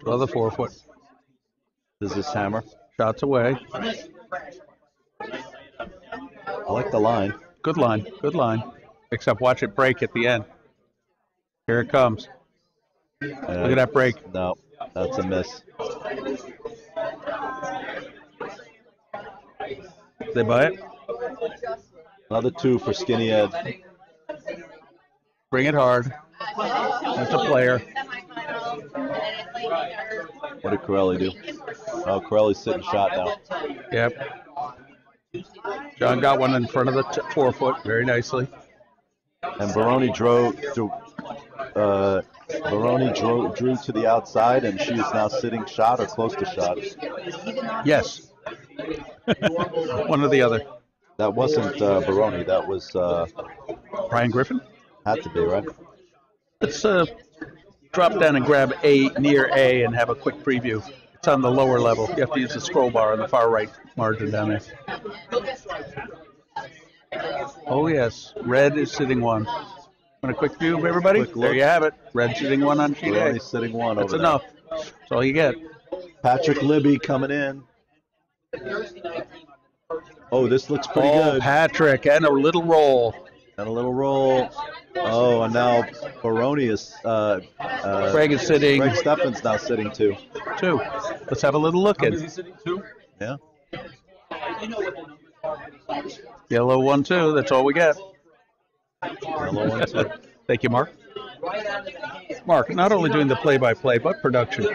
Throw the 4-foot. Does this hammer? Shots away. I like the line. Good line. Good line. Except watch it break at the end. Here it comes. Look at that break. No, that's a miss. They buy it. Another 2 for Skinny Ed. Bring it hard. That's a player. What did Corelli do? Oh, Corelli's sitting shot now. Yep. John got one in front of the 4-foot very nicely. And Baroni drew to the outside, and she is now sitting shot or close to shot. Yes. One or the other. That wasn't Baroni. That was Brian Griffin? had to be, right? Let's drop down and grab A near A and have a quick preview. It's on the lower level. You have to use the scroll bar on the far right margin down there. Oh, yes. Red is sitting 1. Want a quick view of everybody? Quick look. There you have it. Red sitting 1 on sheet A. Baroni's sitting 1 That's over enough. That's all you get. there. Patrick Libby coming in. Oh, this looks pretty good. Patrick, and a little roll. And a little roll. Oh, and now Baroni is. Craig is sitting Greg Steffen's now sitting 2. 2. Let's have a little look at it. Yeah. Yellow 1, 2. That's all we get. Yellow 1, 2. Thank you, Mark. Mark, not only doing the play-by-play, but production.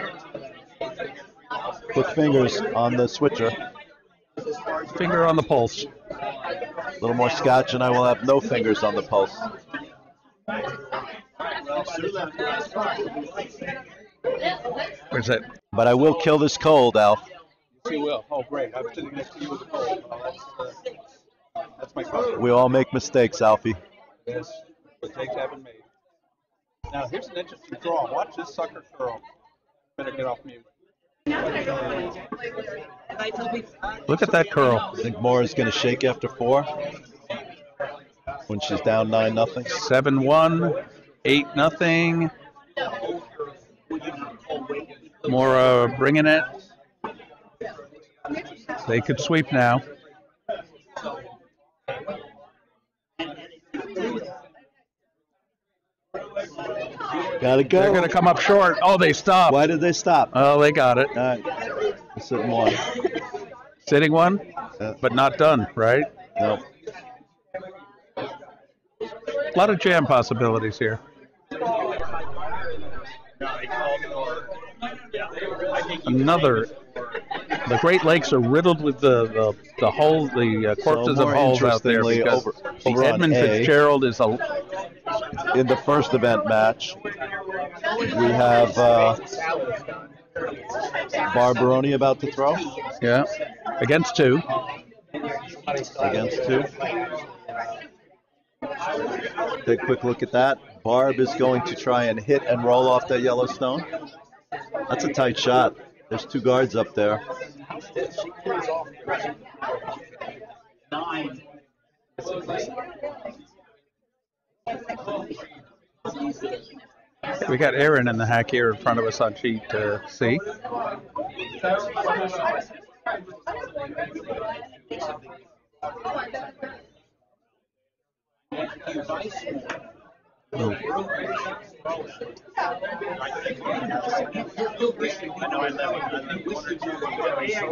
Quick fingers on the switcher. Finger on the pulse. A little more scotch, and I will have no fingers on the pulse. Where's that? But I will kill this cold, Alf. You will. Oh, great. I'm sitting next to you with the cold. That's my problem. We all make mistakes, Alfie. Yes, mistakes have been made. Now, here's an interesting draw. Watch this sucker curl. Better get off mute. Look at that curl. I think Mora's going to shake after 4 when she's down 9-0. 7-1, 8-0. Mora bringing it. They could sweep now. Gotta go. They're going to come up short. Oh, they stopped. Why did they stop? Oh, they got it. All right. Sitting 1. Sitting 1, Yeah. but not done, right? No. A lot of jam possibilities here. Another. The Great Lakes are riddled with the holes, the corpses of more holes out there. interestingly, Because over on Edmund A, Fitzgerald is a. in the first event match, we have Barbaroni about to throw Yeah, against 2. against 2. Take a quick look at that. Barb is going to try and hit and roll off that Yellowstone. That's a tight shot. There's 2 guards up there. We got Aaron in the hack here in front of us on sheet C.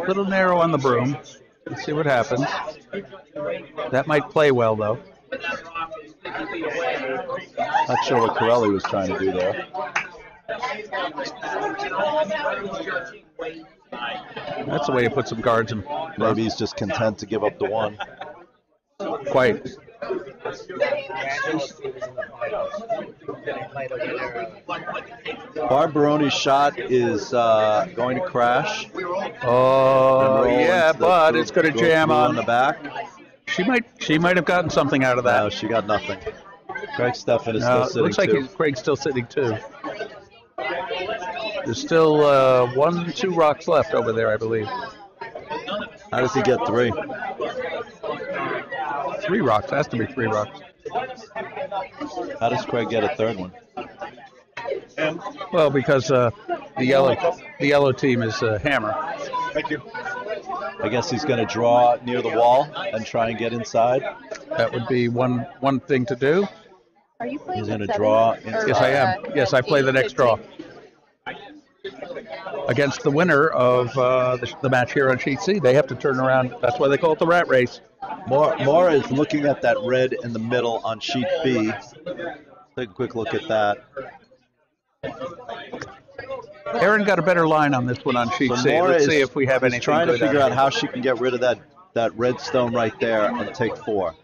Little narrow on the broom. Let's see what happens. That might play well, though. Not sure what Corelli was trying to do there. That's the way you put some guards in. Maybe he's just content to give up the 1. Quite. Barbaroni's shot is going to crash. Oh, yeah, but it's going to jam on the back. She might have gotten something out of that. No, she got nothing. Craig Steffen is No, still sitting looks like 2. Craig's still sitting 2. There's still 1, 2 rocks left over there, I believe. How does he get 3? 3 rocks. Has to be 3 rocks. How does Craig get a 3rd one? Well, because the yellow team is hammer. Thank you. I guess he's going to draw near the wall and try and get inside. That would be one thing to do. Are you playing He's going to seven? draw Or, inside. Yes, I am. Yes, I play the next draw against the winner of the match here on sheet C. They have to turn around. That's why they call it the rat race. Mora is looking at that red in the middle on sheet B. Take a quick look at that. Aaron got a better line on this one on sheet So C. Mora Let's is see if we have anything trying to good figure out here. how she can get rid of that red stone right there and take 4.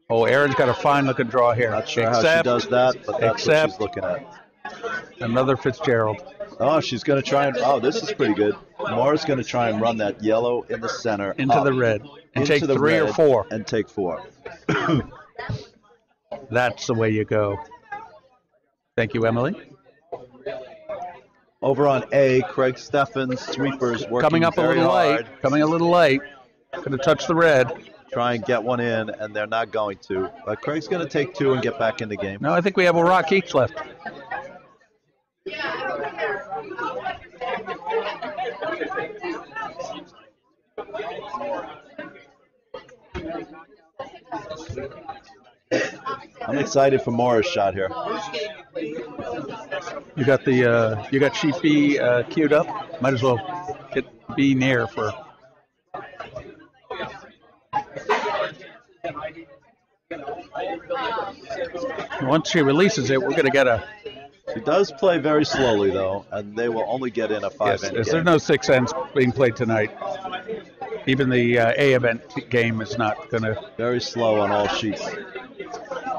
Oh, Aaron's got a fine-looking draw here. Not sure how she does that, but that's what she's looking at. Another Fitzgerald. Oh, she's going to try and... Oh, this is pretty good. Mora's going to try and run that yellow in the center. Into up, the red. And into take the 3 or red 4. And take 4. That's the way you go. Thank you, Emily. Over on A, Craig Steffens, sweepers working Coming up a very little hard. late. Coming a little late. Going to touch the red. Try and get one in, and they're not going to. But Craig's going to take 2 and get back in the game. No, I think we have a rock each left. I'm excited for Morris' shot here. You got sheet B queued up. Might as well get B near for. Once she releases it, we're going to get a. She does play very slowly though, and they will only get in a 5-end Yes, game. there's no 6 ends being played tonight. Even the A event game is not going to. Very slow on all sheets.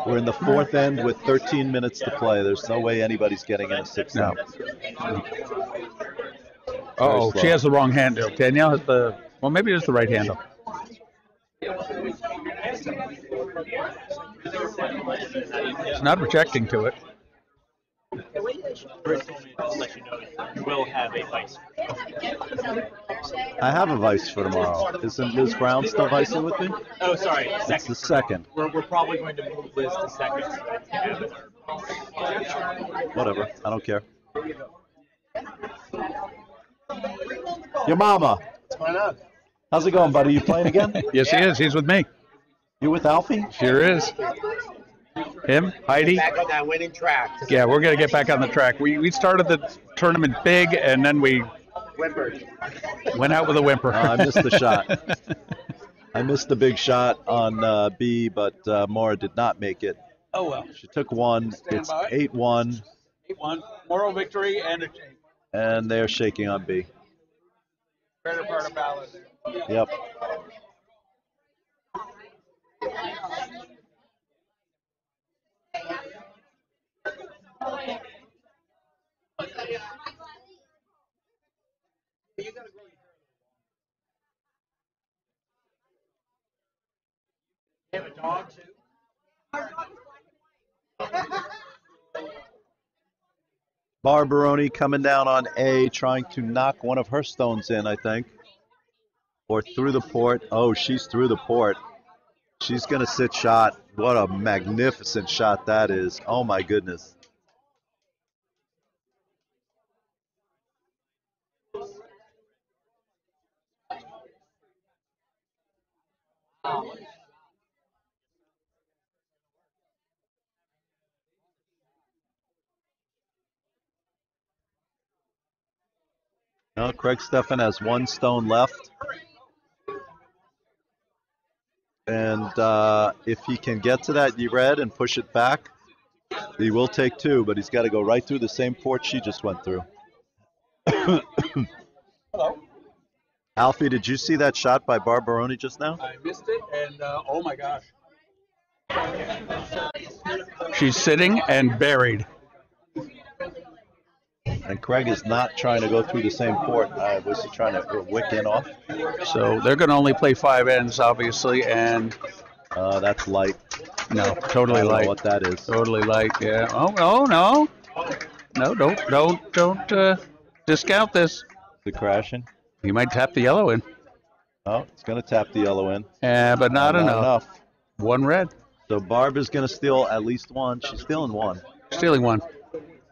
We're in the 4th end with 13 minutes to play. There's no way anybody's getting in a 6 end. Oh, slow. she has the wrong handle. Danielle has the. Well, maybe it's the right handle. It's not projecting to it. Bruce told me to let you know you will have a vice. I have a vice for tomorrow. Isn't Liz Brown still vicing with me? Oh, sorry. It's the second. We're probably going to move Liz to second. Whatever. I don't care. Your mama. What's going on? How's it going, buddy? You playing again? Yes, he is. He's with me. You with Alfie? Sure is. Him, Heidi. Back on that winning track. Yeah, we're going to get back on the track. We started the tournament big, and then we Whimpered. went out with a whimper. I missed the shot. I missed the big shot on B, but Maura did not make it. Oh, well. She took 1. It's 8-1, 8-1. Moral victory and a change. and they're shaking on B. Better part of ballot there. Yep. You have a dog too? Barbaroni coming down on A, trying to knock one of her stones in, I think. Or through the port. Oh, she's through the port. She's going to sit shot. What a magnificent shot that is. Oh, my goodness. No, Craig Steffen has 1 stone left. And if he can get to that red and push it back, he will take 2, but he's got to go right through the same port she just went through. Hello. Alfie, did you see that shot by Barbaroni just now? I missed it, and oh my gosh. She's sitting and buried. And Craig is not trying to go through the same port. Was he trying to wick in off? So they're going to only play 5 ends, obviously, and That's light. no, totally I don't know light. what that is. Totally light. Yeah. Oh no. No, don't discount this. Is it crashing? He might tap the yellow in, Oh, it's going to tap the yellow in. but not enough. 1 red. So Barb is going to steal at least 1. She's stealing 1. Stealing 1.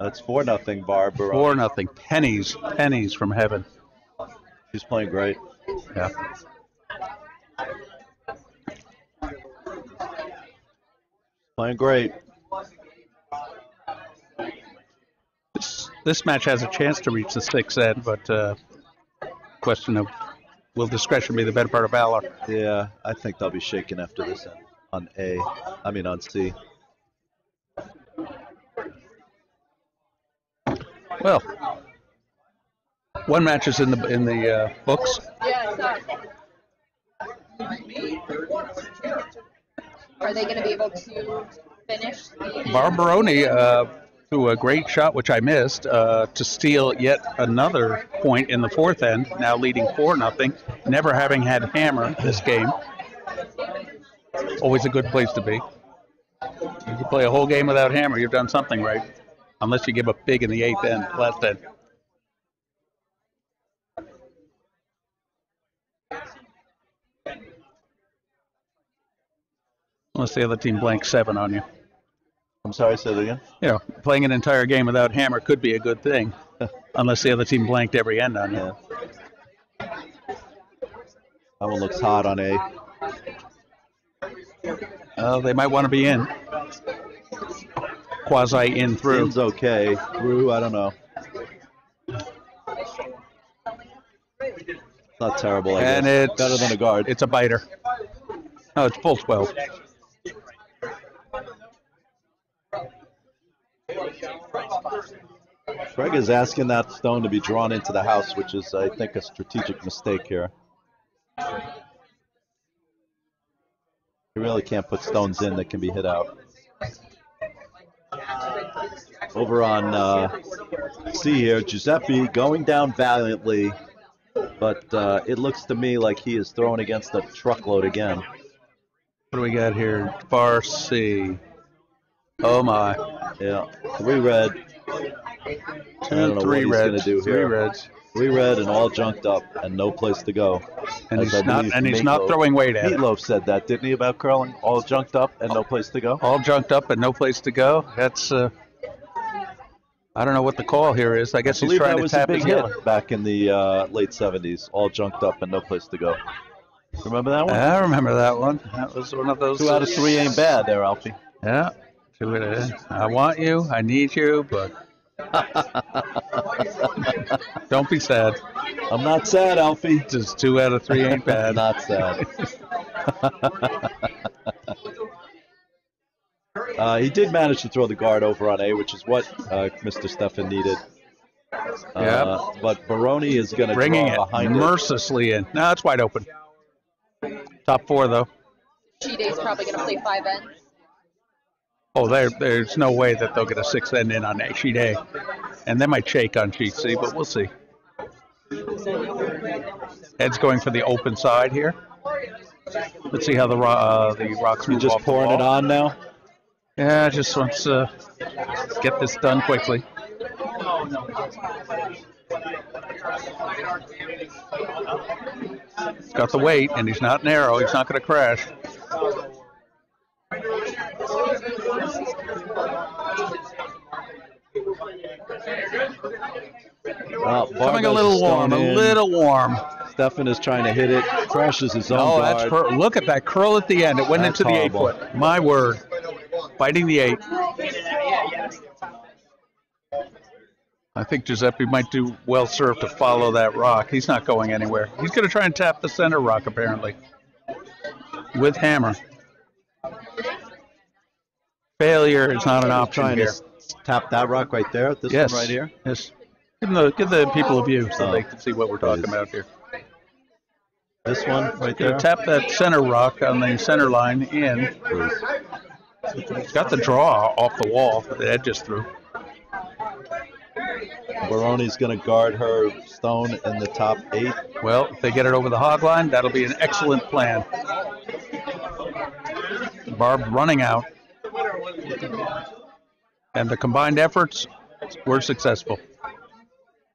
That's 4-0 Barb. 4-0. Pennies from heaven. She's playing great. Yeah. Playing great. This match has a chance to reach the 6th end, but question of will discretion be the better part of valor? Yeah, I think they'll be shaking after this end. On on C. Well, 1 match is in the books. Yeah, are they going to be able to finish the Barbaroni threw a great shot, which I missed, to steal yet another point in the 4th end, now leading 4-0, never having had hammer this game. Always a good place to be. If you play a whole game without hammer, you've done something right. Unless you give up big in the 8th end, last end. Unless the other team blanks 7 on you. I'm sorry, say that again. You know, playing an entire game without hammer could be a good thing, unless the other team blanked every end on you. Yeah. That one looks hot on A. They might want to be in. Quasi in through. Seems okay. Through, I don't know. It's not terrible, I And guess. it's Better than a guard. It's a biter. No, it's full 12. Greg is asking that stone to be drawn into the house, which is, I think, a strategic mistake here. You really can't put stones in that can be hit out. Over on C here, Giuseppe going down valiantly, but it looks to me like he is throwing against a truckload again. What do we got here? Bar C. Oh my. Yeah, 3 red. I don't know 3 what he's reds. going to do 3 here. reds. 3 red and all junked up and no place to go. And As he's I not. believe And he's not Meatloaf- throwing weight at it. Meatloaf said that, didn't he, about curling? All junked up and no place to go? All junked up and no place to go. That's. I don't know what the call here is. I guess I he's believe trying that to was a tap big his hit yellow. back in the late 70s. All junked up and no place to go. Remember that one? I remember that one. That was one of those. 2 out of 3 ain't bad there, Alfie. Yeah. 2 out of. I want you. I need you, but. Don't be sad. I'm not sad, Alfie. Just 2 out of 3 ain't bad. Not sad. He did manage to throw the guard over on A, which is what Mr. Stefan needed. But Baroni is going to Bringing draw it behind it. mercilessly in. No, it's wide open. Top 4 though. Chide's probably going to play 5 ends. Oh, there's no way that they'll get a 6 end in on sheet A. And they might shake on sheet C, but we'll see. Ed's going for the open side here. Let's see how the rocks You're move just off the pouring wall. it on now? Yeah, just wants to get this done quickly. He's got the weight, and he's not narrow. He's not going to crash. Coming a little warm, a little warm. Stefan is trying to hit it, crashes his own Oh, guard. that's look at that curl at the end. It went That's into the horrible. 8 foot. My word. Biting the 8. I think Giuseppe might do well served to follow that rock. He's not going anywhere. He's going to try and tap the center rock, apparently, with hammer. Failure is not an option Trying here. to tap that rock right there, this Yes. one right here. Yes. Give the people a view so they can see what we're talking Please. about here. This one right Gonna there. tap that center rock on the center line in. Please. He's got the draw off the wall that Ed just threw. Baroni's going to guard her stone in the top 8. Well, if they get it over the hog line, that'll be an excellent plan. Barb running out. And the combined efforts were successful.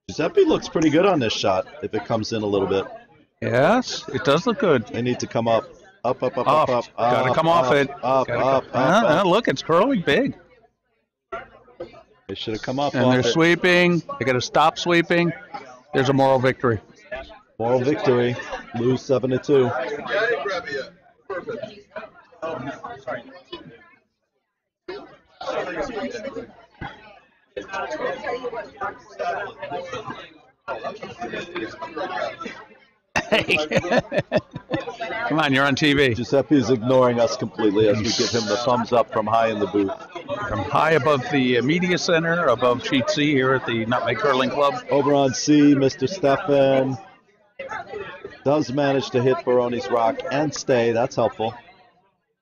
Giuseppe looks pretty good on this shot if it comes in a little bit. Yes, it does look good. They need to come up. Up, up, up, Off. up, up. Gotta up, come off up, it. Up, Gotta up, come- up, up. Look, it's curling big. They should have come up And off they're it. sweeping. They got to stop sweeping. There's a moral victory. Moral victory. Lose 7-2. Come on, you're on TV. Giuseppe is ignoring us completely as we give him the thumbs up from high in the booth. From high above the media center, above Sheet C here at the Nutmeg Curling Club. Over on C, Mr. Stefan does manage to hit Baroni's rock and stay. That's helpful.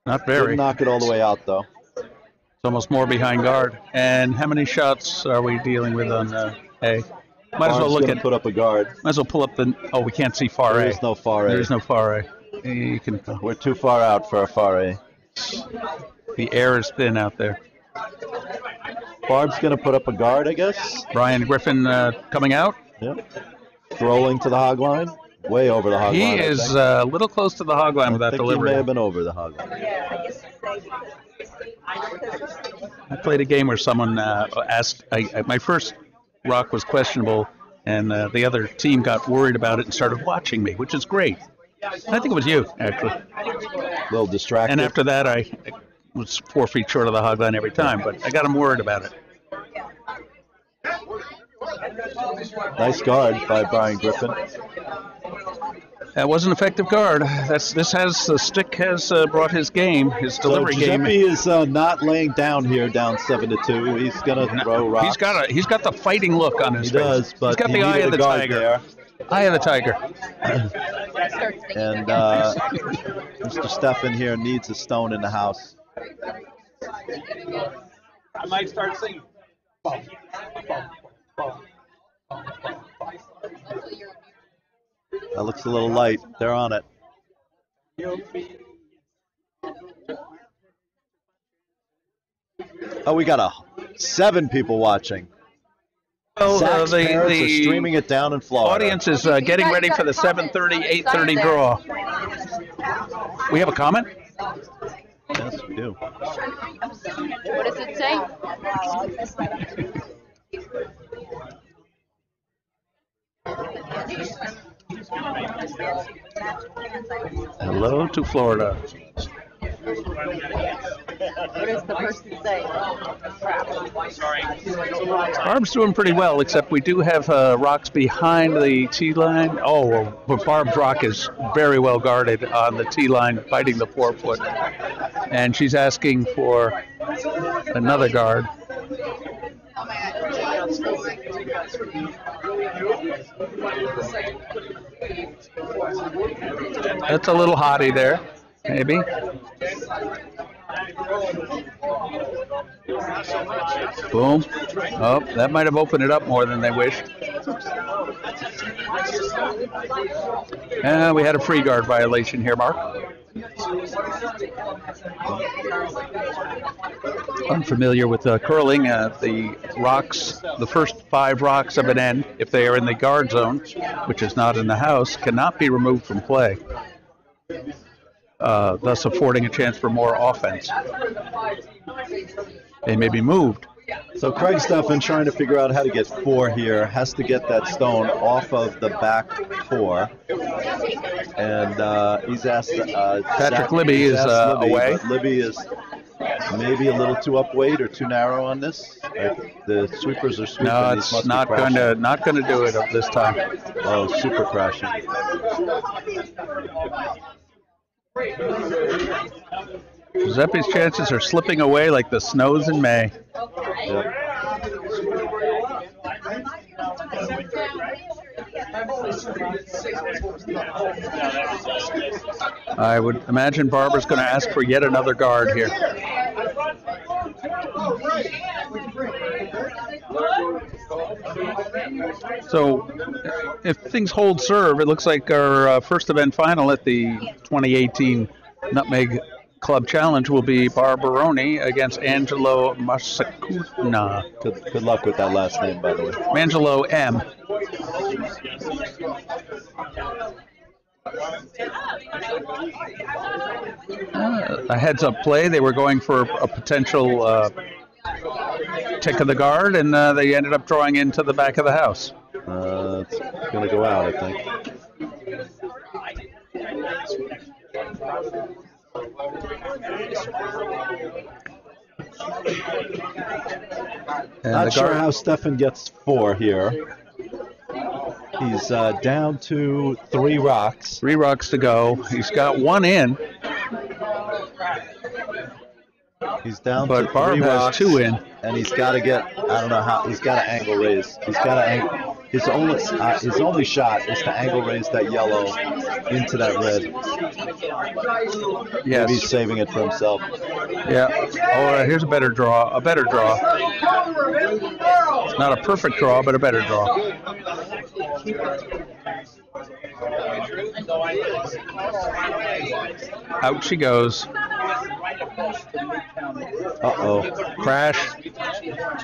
Not very. Didn't knock it all the way out, though. It's almost more behind guard. And how many shots are we dealing with on A? Might as well Barb's look gonna at. put up a guard. Might as well pull up the. Oh, we can't see far A. There is no far A. There is no far A. You can. We're too far out for a far A. The air is thin out there. Barb's going to put up a guard, I guess. Brian Griffin coming out. Yep. Rolling to the hog line. way over the hog He line. is a little close to the hog line with I that think delivery. he may have been over the hog line. I played a game where someone asked. My first rock was questionable, and the other team got worried about it and started watching me, which is great. I think it was you, actually. A little distracted. And after that, I was 4 feet short of the hog line every time, but I got him worried about it. Nice guard by Brian Griffin. That was an effective guard. The stick has brought his game, his delivery So game. Giuseppe is not laying down here, down 7-2. He's gonna throw rocks. He's got the fighting look on his He face. does, but he's got he the eye needed of the a guard tiger. there. Eye of the tiger. And Mr. Stefan here needs a stone in the house. I might start singing. That looks a little light. They're on it. Oh, we got 7 people watching. Well, Zach's parents are the streaming it down in Florida. audience is getting ready for the 7:30, 8:30 draw. We have a comment? Yes, we do. What does it say? Hello to Florida. What does the person say? Barb's doing pretty well, except we do have rocks behind the tee line. Oh, but Barb's rock is very well guarded on the tee line, biting the 4-foot. And she's asking for another guard. That's a little hottie there, maybe. Boom. Oh, that might have opened it up more than they wished. We had a free guard violation here, Mark. Unfamiliar with curling, the rocks, the first 5 rocks of an end, if they are in the guard zone, which is not in the house, cannot be removed from play, thus affording a chance for more offense. They may be moved. So Craig Stefan, trying to figure out how to get 4 here, has to get that stone off of the back 4. And he's asked Patrick Libby is away. But Libby is maybe a little too upweight or too narrow on this. The sweepers are sweeping. No, These it's must be not going to do it this time. Oh, super crashing. Giuseppe's chances are slipping away like the snows in May. Yep. I would imagine Barbara's going to ask for yet another guard here. So, if things hold serve, it looks like our first event final at the 2018 Nutmeg Club Challenge will be Barbaroni against Angelo Masacuna. Good luck with that last name, by the way. Angelo M. A heads-up play. They were going for a potential tick of the guard, and they ended up drawing into the back of the house. It's going to go out, I think. And Not sure how Stefan gets 4 here. He's down to 3 rocks. 3 rocks to go. He's got 1 in. He's down But to Barb 3 has rocks, 2 in. and he's got to get. I don't know how. He's got to angle raise. He's got to angle. His only shot is to angle raise that yellow into that red. Yes. Maybe he's saving it for himself. Yeah. Oh, here's a better draw. A better draw. It's not a perfect draw, but a better draw. Out she goes. Uh-oh. Crash.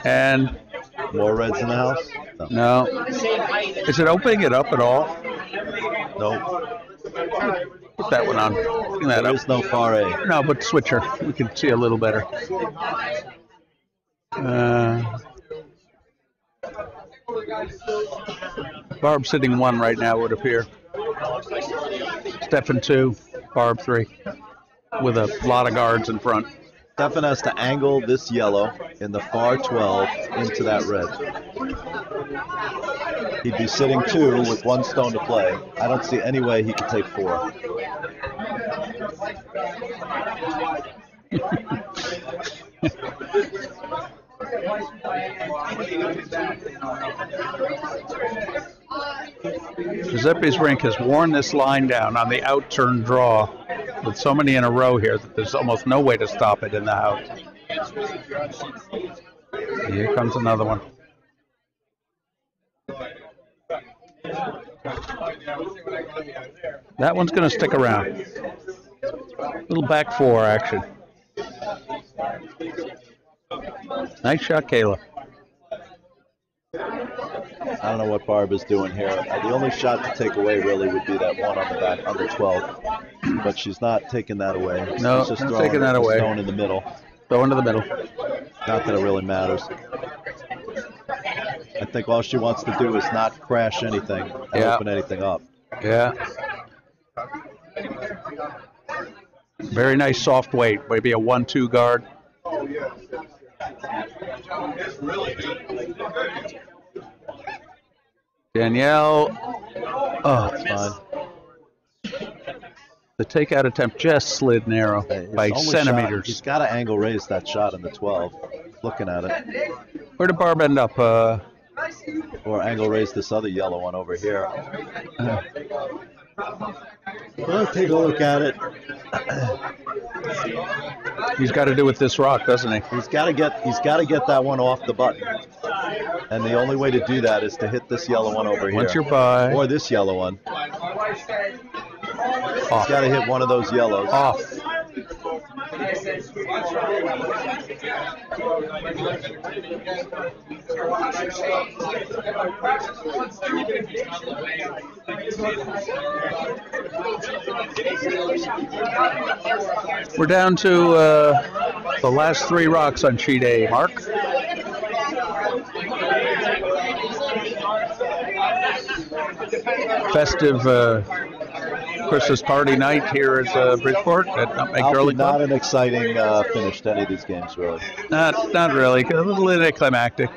And More reds in the house? no. Is it opening it up at all? Nope. Put that one on. Clean that There up. is no far A. No, but switcher. We can see a little better. Barb sitting 1 right now, would appear. Stefan 2, Barb 3, with a lot of guards in front. Stefan has to angle this yellow in the far 12 into that red. He'd be sitting 2 with 1 stone to play. I don't see any way he could take 4. Giuseppe's rink has worn this line down on the outturn draw with so many in a row here that there's almost no way to stop it in the house. Here comes another one. That one's going to stick around. Little back 4 action. Nice shot, Kayla. I don't know what Barb is doing here. The only shot to take away really would be that one on the back, on the 12. But she's not taking that away. No, she's just not throwing taking that away. Stone in the middle. Throw into the middle. Not that it really matters. I think all she wants to do is not crash anything and Yeah. open anything up. Yeah. Very nice soft weight. Maybe a 1-2 guard. Danielle. Oh, It's fine. the takeout attempt just slid narrow by His only centimeters. shot, he's got to angle raise that shot in the 12. Looking at it. Where did Barb end up? Or angle raise this other yellow one over here. Well, take a look at it. He's got to do with this rock, doesn't he? He's got to get that one off the button. And the only way to do that is to hit this yellow one over here. Once you're by. Or this yellow one. He's Off. got to hit one of those yellows. Off. We're down to the last 3 rocks on sheet A. Mark? Festive Christmas party night here at Bridgeport at Nutmeg Alfie, Curling not Club. an exciting finish to any of these games, really. Not really. A little anticlimactic.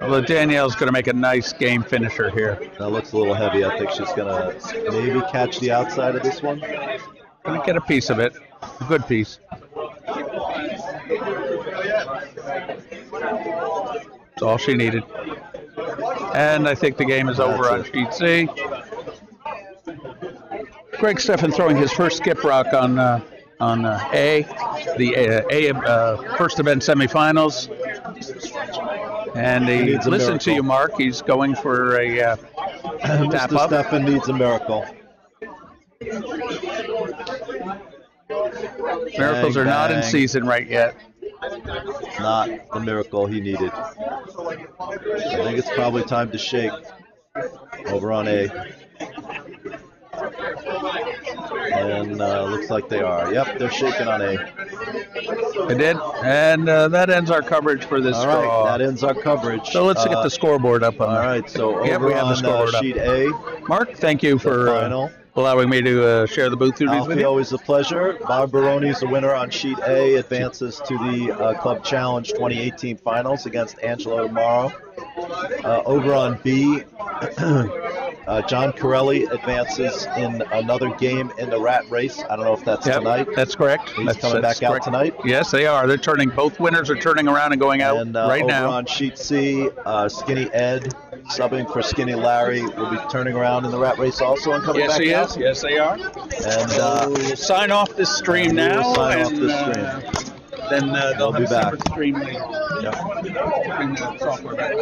Although Danielle's going to make a nice game finisher here. That looks a little heavy. I think she's going to maybe catch the outside of this one. Going to get a piece of it. A good piece. That's all she needed. And I think the game is over on sheet C. Greg Stefan throwing his first skip rock on A, the A first event semifinals. And he needs a listened to miracle. you, Mark. He's going for a tap Mr. up. Stefan needs a miracle. Miracles Bang, are not in bang. season right yet. Not the miracle he needed. I think it's probably time to shake over on A. And looks like they are. Yep, they're shaking on A. It did. And that ends our coverage for this All right, draw. that ends our coverage. So let's get the scoreboard up on All there. right, so Yep, over we have the on scoreboard up. sheet A, Mark, thank you for final. allowing me to share the booth duties with Alfie, you. always a pleasure. Bob Baroni is the winner on sheet A, advances to the Club Challenge 2018 finals against Angelo tomorrow. Over on B, John Corelli advances in another game in the rat race. I don't know if that's Yep, tonight. that's correct. He's coming back out tonight. Yes, they are. They're turning. Both winners are turning around and going out And right over now. on sheet C, Skinny Ed, subbing for Skinny Larry, will be turning around in the rat race also and coming Yes, back he out. is. Yes, they are. And We'll sign off this stream we now. will sign off and, this stream. Then they'll We'll have be a separate back. stream later. Yep. Bring the software back.